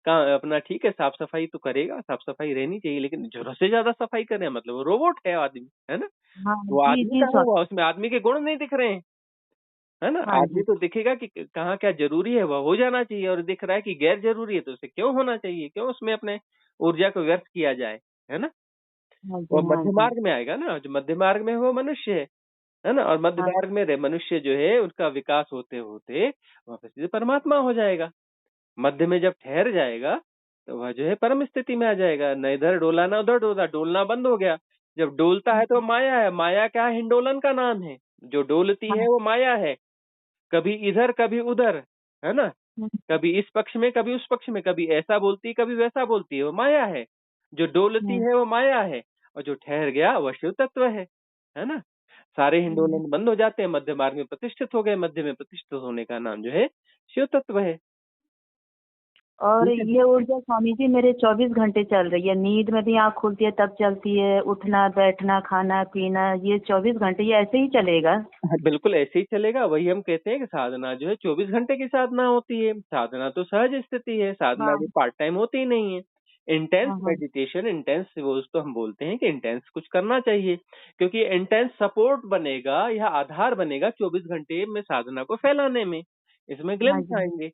अपना ठीक है, साफ सफाई तो करेगा, साफ सफाई रहनी चाहिए, लेकिन जरूरत से ज्यादा सफाई करे मतलब वो रोबोट है आदमी, है ना? हाँ वो जी आदमी जी कहाँ स्वामी। हुआ, उसमें आदमी के गुण नहीं दिख रहे हैं, है ना? हाँ आदमी जी। तो दिखेगा कि कहाँ क्या जरूरी है वह हो जाना चाहिए, और दिख रहा है कि गैर जरूरी है तो उसे क्यों होना चाहिए, क्यों उसमें अपने ऊर्जा को व्यर्थ किया जाए, है ना? हाँ वो जी। हाँ मध्य जी। मार्ग में आएगा ना, जो मध्य मार्ग में है वो मनुष्य है ना? और मध्य हाँ मार्ग में मनुष्य जो है उसका विकास होते होते वापस से परमात्मा हो जाएगा। मध्य में जब ठहर जाएगा तो वह जो है परम स्थिति में आ जाएगा, न इधर डोला ना उधर डोला, डोलना बंद हो गया। जब डोलता है तो माया है, माया क्या है? हिंडोलन का नाम है। जो डोलती हाँ। है वो माया है, कभी इधर कभी उधर, है ना? हम्म, कभी इस पक्ष में कभी उस पक्ष में, कभी ऐसा बोलती है कभी वैसा बोलती है, वो माया है। जो डोलती हम्म, है वो माया है, और जो ठहर गया वह शिव तत्व है ना? सारे हम्म। हिंडोलन बंद हो जाते हैं, मध्य मार्ग में प्रतिष्ठित हो गए, मध्य में प्रतिष्ठित होने का नाम जो है शिव तत्व है। और ठीक है। ये ऊर्जा स्वामी जी मेरे 24 घंटे चल रही है, नींद में भी आँख खुलती है तब चलती है, उठना बैठना खाना पीना, ये 24 घंटे ये ऐसे ही चलेगा। हाँ, बिल्कुल ऐसे ही चलेगा। वही हम कहते हैं कि साधना जो है 24 घंटे की साधना होती है। साधना तो सहज स्थिति है, साधना हाँ भी पार्ट टाइम होती ही नहीं है। इंटेंस हाँ। हाँ मेडिटेशन, इंटेंस वो तो हम बोलते हैं कि इंटेंस कुछ करना चाहिए, क्योंकि इंटेंस सपोर्ट बनेगा या आधार बनेगा 24 घंटे में साधना को फैलाने में, इसमें हाँ ग्लिम्स जी। आएंगे।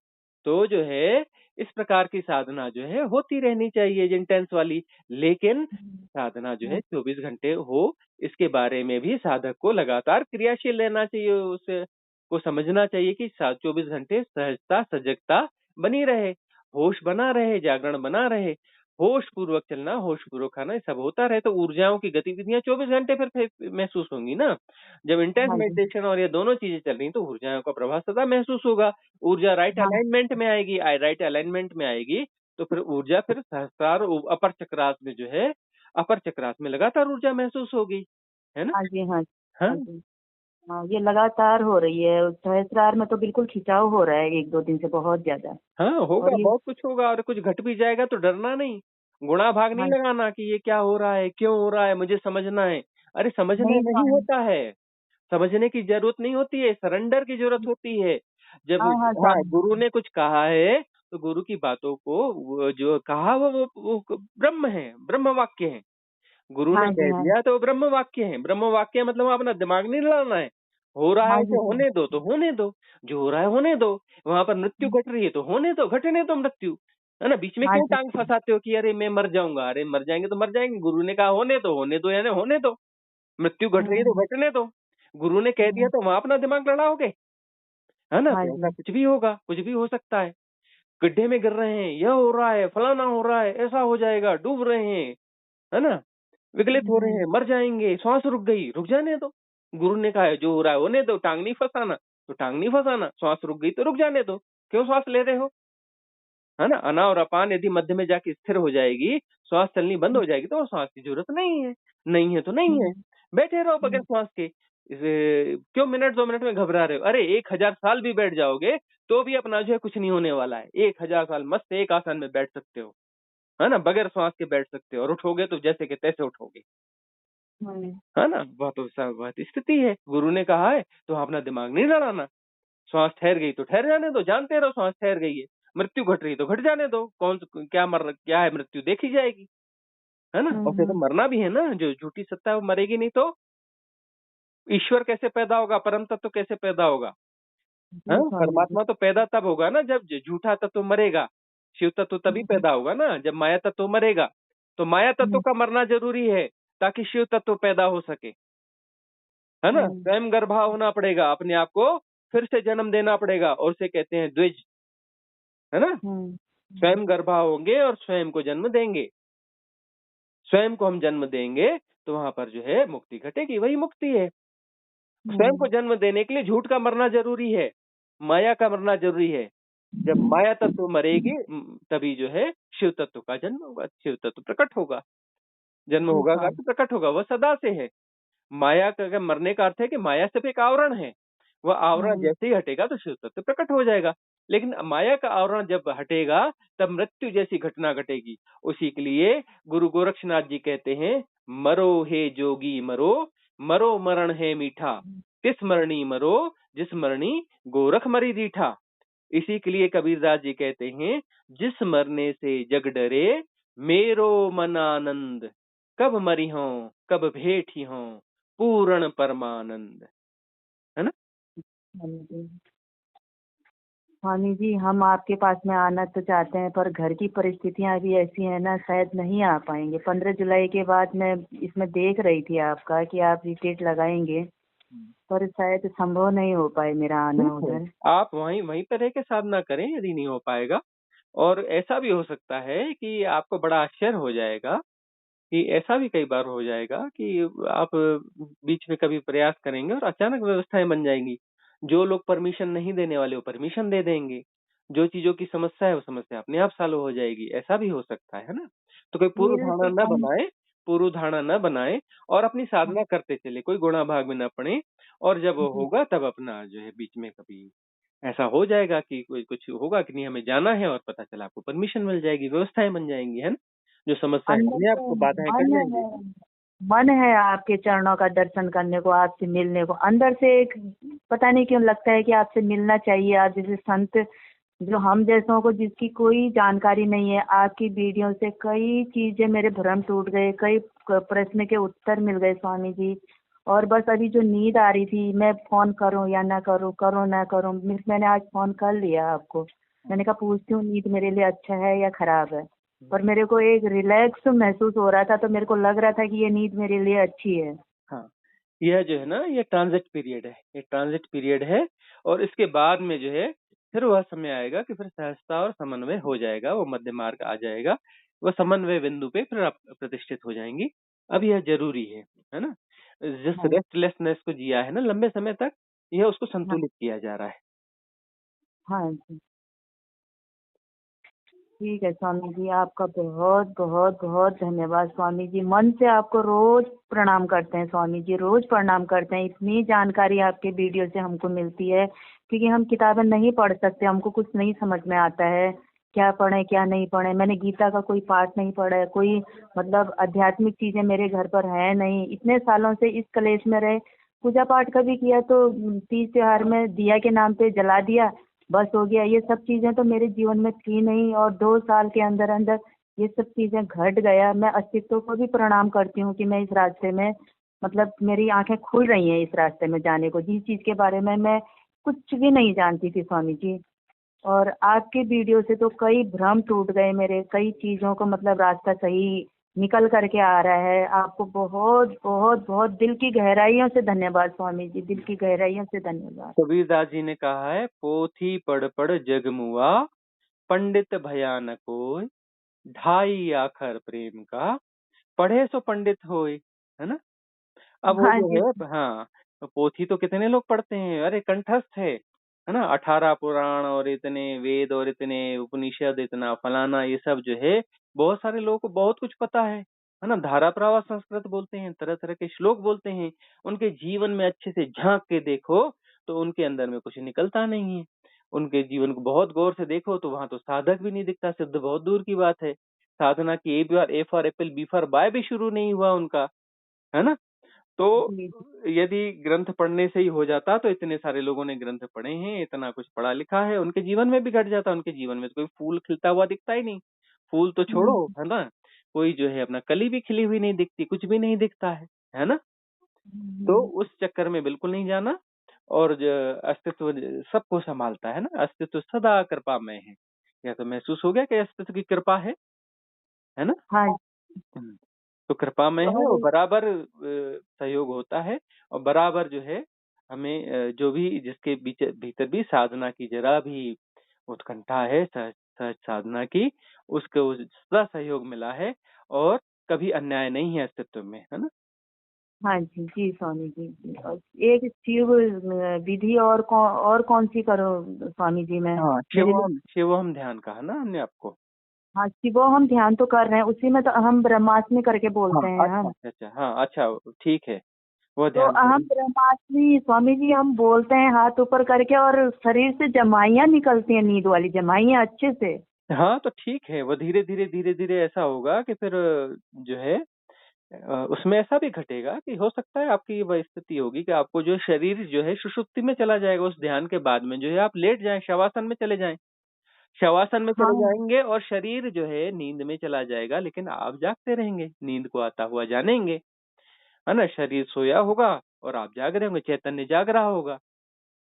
तो जो है इस प्रकार की साधना जो है होती रहनी चाहिए, इंटेंस वाली। लेकिन साधना जो है हाँ 24 घंटे हो, इसके बारे में भी साधक को लगातार क्रियाशील रहना चाहिए, उसे को समझना चाहिए कि 24 घंटे सहजता सजगता बनी रहे, होश बना रहे, जागरण बना रहे, होश पूर्वक चलना, होश पूर्वक खाना, ये सब होता रहे तो ऊर्जाओं की गतिविधियां 24 घंटे फिर महसूस होंगी ना। जब इंटेंस हाँ जी। मेडिटेशन और ये दोनों चीजें चल रही तो ऊर्जाओं का प्रभाव सदा महसूस होगा। ऊर्जा राइट हाँ अलाइनमेंट में आएगी, राइट अलाइनमेंट में आएगी तो फिर ऊर्जा फिर सहस्त्रार अपर चक्रास में जो है, अपर चक्रास में लगातार ऊर्जा महसूस होगी, है ना? हाँ जी। हाँ हाँ हाँ जी। हाँ, ये लगातार हो रही है, सहस्त्रार में तो बिल्कुल खिंचाव हो रहा है 1-2 दिन से बहुत ज्यादा। हाँ, होगा, और ये बहुत कुछ होगा, और कुछ घट भी जाएगा तो डरना नहीं, गुणा भाग नहीं हाँ लगाना कि ये क्या हो रहा है, क्यों हो रहा है, मुझे समझना है। अरे समझना नहीं नहीं स्वामी। होता है, समझने की जरूरत नहीं होती है, सरेंडर की जरूरत होती है। जब हाँ हाँ हाँ, स्वामी। गुरु ने कुछ कहा है तो गुरु की बातों को जो कहा वो ब्रह्म है, ब्रह्म वाक्य है। गुरु ने हाँ जी। कह हाँ दिया तो ब्रह्म वाक्य है। ब्रह्म वाक्य मतलब अपना दिमाग नहीं लड़ाना हो रहा है हाँ जी। उसे होने दो तो होने दो, जो हो रहा है होने दो। वहां पर मृत्यु घट रही है तो होने दो, घटने दो मृत्यु, है ना? बीच में हाँ क्यों जी। टांग फंसाते हो कि अरे मैं मर जाऊंगा, अरे मर जाएंगे तो मर जाएंगे, गुरु ने कहा होने दो यानी होने दो। मृत्यु घट रही है तो हम्म, घटने दो। गुरु ने कह दिया हम्म, तो वहां अपना दिमाग लड़ाओगे, है ना? हाँ तो ऐसा जी। कुछ भी होगा, कुछ भी हो सकता है। गड्ढे में गिर रहे हैं, यह हो रहा है, फलाना हो रहा है, ऐसा हो जाएगा, डूब रहे हैं, है ना? विगलित हो रहे हैं, हम्म, मर जाएंगे, श्वास रुक गई, रुक जाने दो। गुरु ने कहा है जो हो रहा है होने दो, टांग नहीं फंसाना तो टांग नहीं फंसाना, श्वास रुक गई तो रुक जाने दो, क्यों श्वास ले रहे हो, है ना? अना और अपान यदि मध्य में जाके स्थिर हो जाएगी, श्वास चलनी बंद हो जाएगी तो वो श्वास की जरूरत नहीं है, नहीं है तो नहीं है, हम्म, बैठे रहो बगैर हम्म, श्वास के। क्यों मिनट 2 मिनट में घबरा रहे हो? अरे 1000 साल भी बैठ जाओगे तो भी अपना जो है कुछ नहीं होने वाला है। 1000 साल मस्त एक आसन में बैठ सकते हो, है ना? बगैर श्वास के बैठ सकते हो, और उठोगे तो जैसे के तैसे उठोगे, हम्म, है ना? बहुत स्थिति है। गुरु ने कहा है तो अपना दिमाग नहीं लड़ाना। श्वास ठहर गई तो ठहर जाने दो, जानते रहो श्वास ठहर गई है। मृत्यु घट रही तो घट जाने दो, क्या है, मृत्यु देखी जाएगी, है ना? और फिर तो हम्म, मरना भी है ना, जो झूठी सत्ता है वो मरेगी नहीं तो ईश्वर कैसे पैदा होगा, परम तत्व कैसे पैदा होगा? हाँ, जी स्वामी जी। परमात्मा तो पैदा तब होगा ना जब झूठा तत्व मरेगा। शिव तत्व तभी हम्म, पैदा होगा ना जब माया तत्व मरेगा। तो माया तत्व हम्म, का मरना जरूरी है ताकि शिव तत्व पैदा हो सके, है ना? हम्म, स्वयं गर्भा होना पड़ेगा, अपने आप को फिर से जन्म देना पड़ेगा, और उसे कहते हैं द्विज, है ना? हम्म, स्वयं गर्भा होंगे और स्वयं को जन्म देंगे। स्वयं को हम जन्म देंगे तो वहां पर जो है मुक्ति घटेगी, वही मुक्ति है। स्वयं को जन्म देने के लिए झूठ का मरना जरूरी है, माया का मरना जरूरी है। जब माया तत्व मरेगी तभी जो है शिव तत्व का जन्म होगा, शिव तत्व प्रकट होगा। जन्म होगा का हाँ अर्थ प्रकट होगा, वह सदा से है। माया का अगर मरने का अर्थ है कि माया सिर्फ एक आवरण है, वह आवरण हाँ जैसे ही हटेगा तो शिव तत्व प्रकट हो जाएगा। लेकिन माया का आवरण जब हटेगा तब मृत्यु जैसी घटना घटेगी। उसी के लिए गुरु गोरक्षनाथ जी कहते हैं, मरो हे जोगी मरो, मरो मरण है मीठा, तिस मरणी मरो, जिस मरणी गोरख मरी दीठा। इसी के लिए कबीरदास जी कहते हैं, जिस मरने से जग डरे, मेरो मन आनंद, कब मरी हो कब भेटी हो, पूर्ण परमानंद। है ना? जी। स्वामी जी, हम आपके पास में आना तो चाहते हैं, पर घर की परिस्थितियां अभी ऐसी हैं ना, शायद नहीं आ पाएंगे। 15 जुलाई के बाद मैं इसमें देख रही थी आपका कि आप रिट्रीट लगाएंगे, पर शायद संभव नहीं हो पाए मेरा आना ठीक है, उधर। आप वहीं वहीं पर रह के साधना करें यदि नहीं हो पाएगा। और ऐसा भी हो सकता है कि आपको बड़ा आश्चर्य हो जाएगा कि ऐसा भी कई बार हो जाएगा कि आप बीच में कभी प्रयास करेंगे और अचानक व्यवस्थाएं बन जाएंगी। जो लोग परमिशन नहीं देने वाले वो परमिशन दे देंगे। जो चीजों की समस्या है वो समस्या अपने आप सॉल्व हो जाएगी, ऐसा भी हो सकता है ना? तो कोई पूर्व फिर धारणा तो न हम बनाए, पूर्व धारणा न बनाए और अपनी साधना करते चले, कोई गुणा भाग में न पड़े। और जब वो जी। होगा तब अपना जो है बीच में कभी ऐसा हो जाएगा कि कोई कुछ होगा कि नहीं हमें जाना है और पता चला आपको परमिशन मिल जाएगी, व्यवस्थाएं बन जाएंगी, है ना? जो समस्या है अंदर अपने से आपको बाधाएं कट मन जाएंगी। है, मन है आपके चरणों का दर्शन करने को, आपसे मिलने को। अंदर से एक पता नहीं क्यों लगता है कि आपसे मिलना चाहिए। आप जैसे संत, जो हम जैसों को जिसकी कोई जानकारी नहीं है, आपकी वीडियो से कई चीजें मेरे भ्रम टूट गए, कई प्रश्न के उत्तर मिल गए स्वामी जी। और बस अभी जो नींद आ रही थी, मैं फोन करूं या ना करूं, करूं ना करूं, मैंने आज फोन कर लिया आपको। मैंने कहा पूछती हूँ नींद मेरे लिए अच्छा है या खराब है। पर मेरे को एक रिलैक्स महसूस हो रहा था, तो मेरे को लग रहा था कि ये नींद मेरे लिए अच्छी है। हाँ, यह जो है ना ये ट्रांजिट पीरियड है, ये ट्रांजिट पीरियड है। और इसके बाद में जो है फिर वह समय आएगा कि फिर सहजता और समन्वय हो जाएगा, वो मध्य मार्ग आ जाएगा। वह समन्वय बिंदु पे फिर आप प्रतिष्ठित हो जाएंगी। अब यह जरूरी है ना? जिस हाँ रेस्टलेसनेस को जिया है ना लंबे समय तक, यह उसको हाँ संतुलित किया जा रहा है। हाँ जी। ठीक है स्वामी जी, आपका बहुत बहुत बहुत धन्यवाद स्वामी जी। मन से आपको रोज प्रणाम करते हैं स्वामी जी, रोज प्रणाम करते हैं। इतनी जानकारी आपके वीडियो से हमको मिलती है, क्योंकि हम किताबें नहीं पढ़ सकते, हमको कुछ नहीं समझ में आता है, क्या पढ़े क्या नहीं पढ़े। मैंने गीता का कोई पाठ नहीं पढ़ा है, कोई मतलब आध्यात्मिक चीजें मेरे घर पर है नहीं। इतने सालों से इस कलेश में रहे, पूजा पाठ कभी किया तो तीज त्योहार में दिया के नाम पे जला दिया, बस हो गया। ये सब चीजें तो मेरे जीवन में थी नहीं, और 2 साल के अंदर अंदर ये सब चीजें घट गया। मैं अस्तित्व को भी प्रणाम करती हूँ कि मैं इस रास्ते में, मतलब मेरी आंखें खुल रही हैं इस रास्ते में जाने को, जिस चीज के बारे में मैं कुछ भी नहीं जानती थी स्वामी जी। और आपके वीडियो से तो कई भ्रम टूट गए मेरे, कई चीजों को मतलब रास्ता सही निकल करके आ रहा है। आपको बहुत बहुत बहुत दिल की गहराइयों से धन्यवाद स्वामी जी, दिल की गहराइयों से धन्यवाद। कबीरदास जी ने कहा है, पोथी पढ़ पढ़ जग मुआ, पंडित भयानक कोय, ढाई आखर प्रेम का, पढ़े सो पंडित होए। है ना? अब वो हाँ जो जी। है, हाँ, तो पोथी तो कितने लोग पढ़ते हैं, अरे कंठस्थ है ना? 18 पुराण और इतने वेद और इतने उपनिषद, इतना फलाना, ये सब जो है बहुत सारे लोगों को बहुत कुछ पता है ना? धारा प्रवाह संस्कृत बोलते हैं, तरह तरह के श्लोक बोलते हैं। उनके जीवन में अच्छे से झांक के देखो तो उनके अंदर में कुछ निकलता नहीं है। उनके जीवन को बहुत गौर से देखो तो वहां तो साधक भी नहीं दिखता, सिद्ध बहुत दूर की बात है। साधना की A for apple, B for boy भी शुरू नहीं हुआ उनका, है ना? तो जी जी। यदि ग्रंथ पढ़ने से ही हो जाता तो इतने सारे लोगों ने ग्रंथ पढ़े हैं, इतना कुछ पढ़ा लिखा है, उनके जीवन में भी घट जाता, उनके जीवन में तो कोई फूल खिलता हुआ दिखता ही नहीं। फूल तो छोड़ो, हम्म, है ना? कोई जो है अपना कली भी खिली हुई नहीं दिखती, कुछ भी नहीं दिखता है ना? तो हम्म, उस चक्कर में बिल्कुल नहीं जाना। और जो अस्तित्व सबको संभालता है ना, अस्तित्व सदा कृपा में है। या तो महसूस हो गया कि अस्तित्व की कृपा है ना? हाँ। हम्म। तो कृपा में है, वो और बराबर सहयोग होता है। और बराबर जो है हमें जो भी जिसके बीच भीतर भी साधना की जरा भी उत्कंठा है, सहज सहज साधना की, उसको सदा सहयोग मिला है। और कभी अन्याय नहीं है अस्तित्व में, है ना? हाँ जी, जी स्वामी जी, जी। और एक शिव विधि और कौन सी करो स्वामी जी मैं? हाँ, मेरे लिए। शिवोहम ध्यान कहा ना हमने आपको। हाँ शिवो हम ध्यान तो कर रहे हैं, उसी में तो हम ब्रह्मास्मि करके हाँ, बोलते हैं अच्छा हम। अच्छा अच्छा, हाँ अच्छा, ठीक है, वो तो ध्यान हम करिए। ब्रह्मास्मि स्वामी जी हम बोलते हैं हाथ ऊपर करके, और शरीर से जमाइयाँ निकलती हैं, नींद वाली जमाइयाँ अच्छे से। हाँ, तो ठीक है, वो धीरे धीरे ऐसा होगा कि फिर जो है उसमें ऐसा भी घटेगा कि हो सकता है आपकी ये वह स्थिति होगी कि आपको जो शरीर जो है सुषुप्ति में चला जाएगा, उस ध्यान के बाद में जो है आप लेट जाएं, शवासन में चले जाएं। शवासन में चले हाँ जाएंगे और शरीर जो है नींद में चला जाएगा, लेकिन आप जागते रहेंगे, नींद को आता हुआ जानेंगे, है ना। शरीर सोया होगा और आप जाग रहे होंगे, चैतन्य जाग रहा होगा, है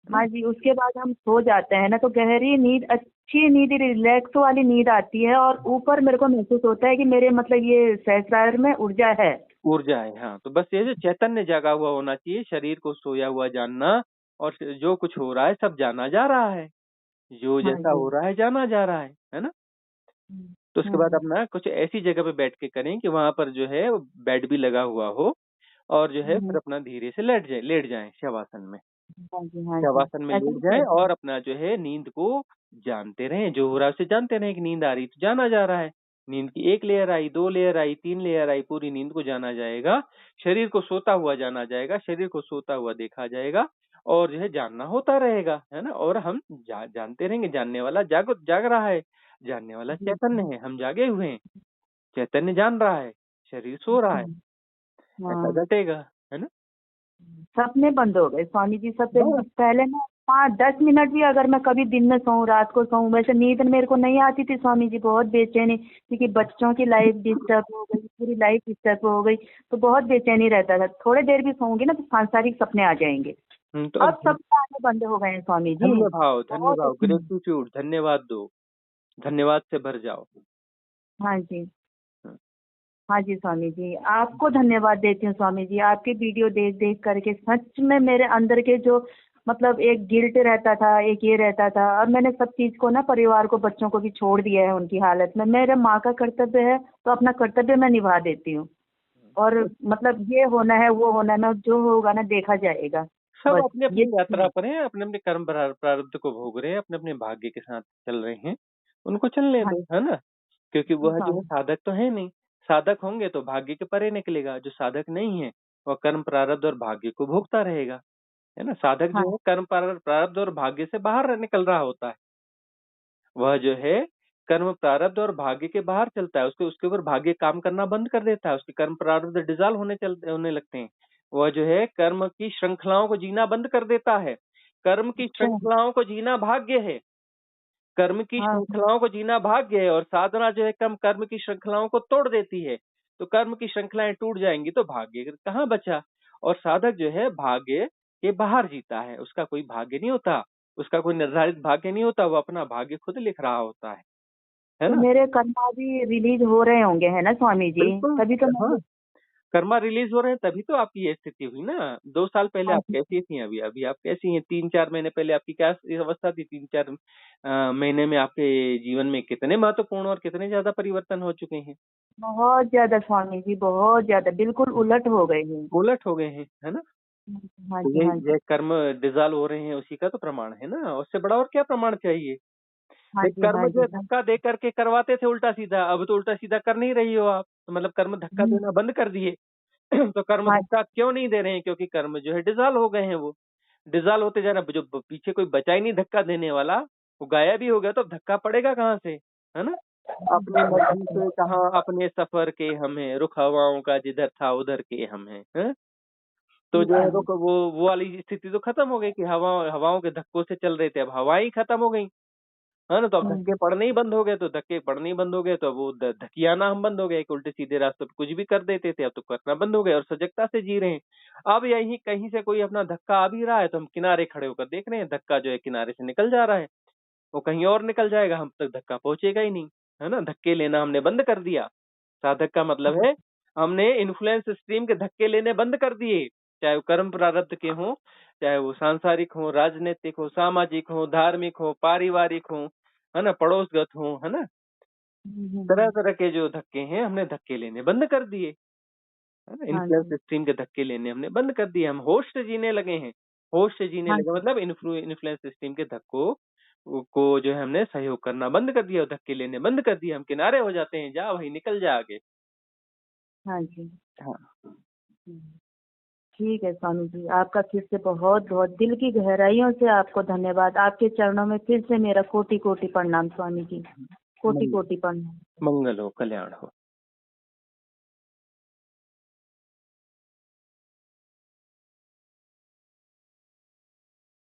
हाँ ना। जी, उसके बाद हम सो जाते हैं ना, तो गहरी नींद, अच्छी नींद, रिलैक्स वाली नींद आती है, और ऊपर मेरे को महसूस होता है कि मेरे मतलब ये सहस्रार में ऊर्जा है। ऊर्जा है, हाँ। तो बस ये जो चैतन्य जागा हुआ होना चाहिए, शरीर को सोया हुआ जानना, और जो कुछ हो रहा है सब जाना जा रहा है, जो हाँ जैसा जी। हो रहा है जाना जा रहा है ना। तो उसके बाद हम्म, अपना कुछ ऐसी जगह पे बैठ के करें कि वहां पर जो है बेड भी लगा हुआ हो, और जो है फिर हम्म, अपना धीरे से लेट जाएं शवासन में। हाँ जी, हाँ जी। शवासन में ऐसा लेट ही जाएं करते और हैं। अपना जो है नींद को जानते रहें, जो हो रहा है उसे जानते रहें कि नींद आ रही तो जाना जा रहा है। नींद की एक लेयर आई, दो लेयर आई, तीन लेयर आई, पूरी नींद को जाना जाएगा। शरीर को सोता हुआ जाना जाएगा, शरीर को सोता हुआ देखा जाएगा, और जो है जानना होता रहेगा, है ना। और हम जानते रहेंगे, जानने वाला जाग रहा है, जानने वाला जी, चैतन्य है, हम जागे हुए हैं, चैतन्य जान रहा है, शरीर सो रहा है। हाँ ऐसा हाँ। घटेगा, है ना। सपने बंद हो गए स्वामी जी, सबसे बस पहले ना 5-10 मिनट भी अगर मैं कभी दिन में सोऊं, रात को सोऊं, वैसे नींद मेरे को नहीं आती थी स्वामी जी, बहुत बेचैनी, क्योंकि बच्चों की लाइफ डिस्टर्ब हो गई, पूरी लाइफ डिस्टर्ब हो गई, तो बहुत बेचैनी रहता था। थोड़ी देर भी सोऊंगी ना तो सांसारिक सपने आ जाएंगे। तो अब अब सपने आने बंद हो गए हैं स्वामी जी। धन्य बहुत भाव, ग्रेटिट्यूड, धन्यवाद दो, धन्यवाद से भर जाओ। हाँ जी। हम्म, हाँ जी स्वामी जी, आपको धन्यवाद देती हूँ स्वामी जी, आपकी वीडियो देख देख करके सच में मेरे अंदर के जो मतलब एक गिल्ट रहता था, एक ये रहता था, और मैंने सब चीज को ना, परिवार को, बच्चों को भी छोड़ दिया है उनकी हालत में। मेरा माँ का कर्तव्य है तो अपना कर्तव्य मैं निभा देती हूँ, और बस मतलब ये होना है वो होना है ना, जो होगा ना देखा जाएगा। सब बस अपनी अपनी ये। यात्रा पर हैं, अपने अपने कर्म प्रारब्ध को भोग रहे हैं, अपने अपने भाग्य के साथ चल रहे हैं, उनको चलने हाँ दो, है ना। क्योंकि जी वह जो है स्वामी। साधक तो है नहीं, साधक होंगे तो भाग्य के परे निकलेगा, जो साधक नहीं है वह कर्म प्रारब्ध और भाग्य को भोगता रहेगा, है ना। साधक जो हाँ है कर्म प्रारब्ध और भाग्य से बाहर निकल रहा होता है, वह जो है कर्म प्रारब्ध और भाग्य के बाहर चलता है, उसके उसके ऊपर भाग्य काम करना बंद कर देता है, उसके कर्म प्रारब्ध डिजॉल्व होने लगते हैं। वह जो है कर्म की श्रृंखलाओं को जीना बंद कर देता है। कर्म की अच्छा। श्रृंखलाओं को जीना भाग्य है, कर्म की हाँ श्रृंखलाओं को जीना भाग्य है, और साधना जो है कर्म की श्रृंखलाओं को तोड़ देती है। तो कर्म की श्रृंखलाएं टूट जाएंगी तो भाग्य कहाँ बचा। और साधक जो है भाग्य के बाहर जीता है, उसका कोई भाग्य नहीं होता, उसका कोई निर्धारित भाग्य नहीं होता, वो अपना भाग्य खुद लिख रहा होता है तो ना। मेरे कर्मा भी रिलीज हो रहे होंगे, है ना स्वामी जी? बिल्कुल, तभी तो मैं। हाँ, कर्मा रिलीज हो रहे हैं तभी तो आपकी ये स्थिति हुई ना। 2 साल पहले हाँ आप जी। कैसी थी, अभी अभी आप कैसी हैं, 3-4 महीने पहले आपकी क्या अवस्था थी, 3-4 महीने में आपके जीवन में कितने महत्वपूर्ण और कितने ज्यादा परिवर्तन हो चुके हैं, बहुत ज्यादा स्वामी जी, बहुत ज्यादा, बिल्कुल उलट हो गए हैं। उलट हो गए हैं, है ना। हाँ तो जी, हाँ जी। ये कर्म डिसॉल्व हो रहे हैं, उसी का तो प्रमाण है ना, उससे बड़ा और क्या प्रमाण चाहिए। हाँ एक जी, कर्म हाँ जो जी, है हाँ। धक्का दे करके करवाते थे उल्टा सीधा, अब तो उल्टा सीधा कर नहीं रही हो आप, तो मतलब कर्म धक्का हम्म, देना बंद कर दिए। तो कर्म हाँ। धक्का क्यों नहीं दे रहे हैं, क्योंकि कर्म जो है डिसॉल्व हो गए हैं, वो डिसॉल्व होते जा रहे हैं। जो पीछे कोई बचा ही नहीं धक्का देने वाला, वो गायब ही हो गया, तो अब धक्का पड़ेगा कहाँ से, है ना। अपनी मर्जी से कहाँ अपने सफर के हम हैं, रुख हवाओं का जिधर था उधर के हम हैं। तो जी जो है स्वामी। रुख वो वाली स्थिति तो खत्म हो गई कि हवाओं के धक्कों से चल रहे थे, अब हवाएं ही खत्म हो गई, है ना। तो अब धक्के हम्म, पड़ने ही बंद हो गए, तो धक्के पड़ने ही बंद हो गए, तो अब वो धकियाना हम बंद हो गए, कि उल्टे सीधे रास्ते पे कुछ भी कर देते थे, अब तो करना बंद हो गए और सजगता से जी रहे हैं। अब यही कहीं से कोई अपना धक्का आ भी रहा है तो हम किनारे खड़े होकर देख रहे हैं, धक्का जो है किनारे से निकल जा रहा है, वो कहीं और निकल जाएगा, हम तक धक्का पहुंचेगा ही नहीं, है ना। धक्के लेना हमने बंद कर दिया, साधक का मतलब है हमने इन्फ्लुएंस स्ट्रीम के धक्के लेने बंद कर दिए, चाहे वो कर्म प्रारब्ध के हों, चाहे वो सांसारिक हो, राजनीतिक हो, सामाजिक हो, धार्मिक हो, पारिवारिक हो, है ना, पड़ोसगत हो, है ना। हम्म, तरह तरह के जो धक्के हैं हमने धक्के लेने बंद कर दिए, है ना? हाँ इन्फ्लुएंस जी। स्ट्रीम के धक्के लेने हमने बंद कर दिए, हम होश से जीने लगे हैं। होश से जीने हाँ लगे जी। मतलब इन्फ्लुएंस स्ट्रीम के धक्कों को जो है हमने सहयोग करना बंद कर दिया, धक्के लेने बंद कर दिए, हम किनारे हो जाते हैं, जा भाई निकल जा आगे। हाँ जी। हाँ, हम्म। ठीक है स्वामी जी, आपका फिर से बहुत बहुत दिल की गहराइयों से आपको धन्यवाद। आपके चरणों में फिर से मेरा कोटि कोटि प्रणाम स्वामी जी। कोटि मंग कोटि प्रणाम। मंगल हो, कल्याण हो।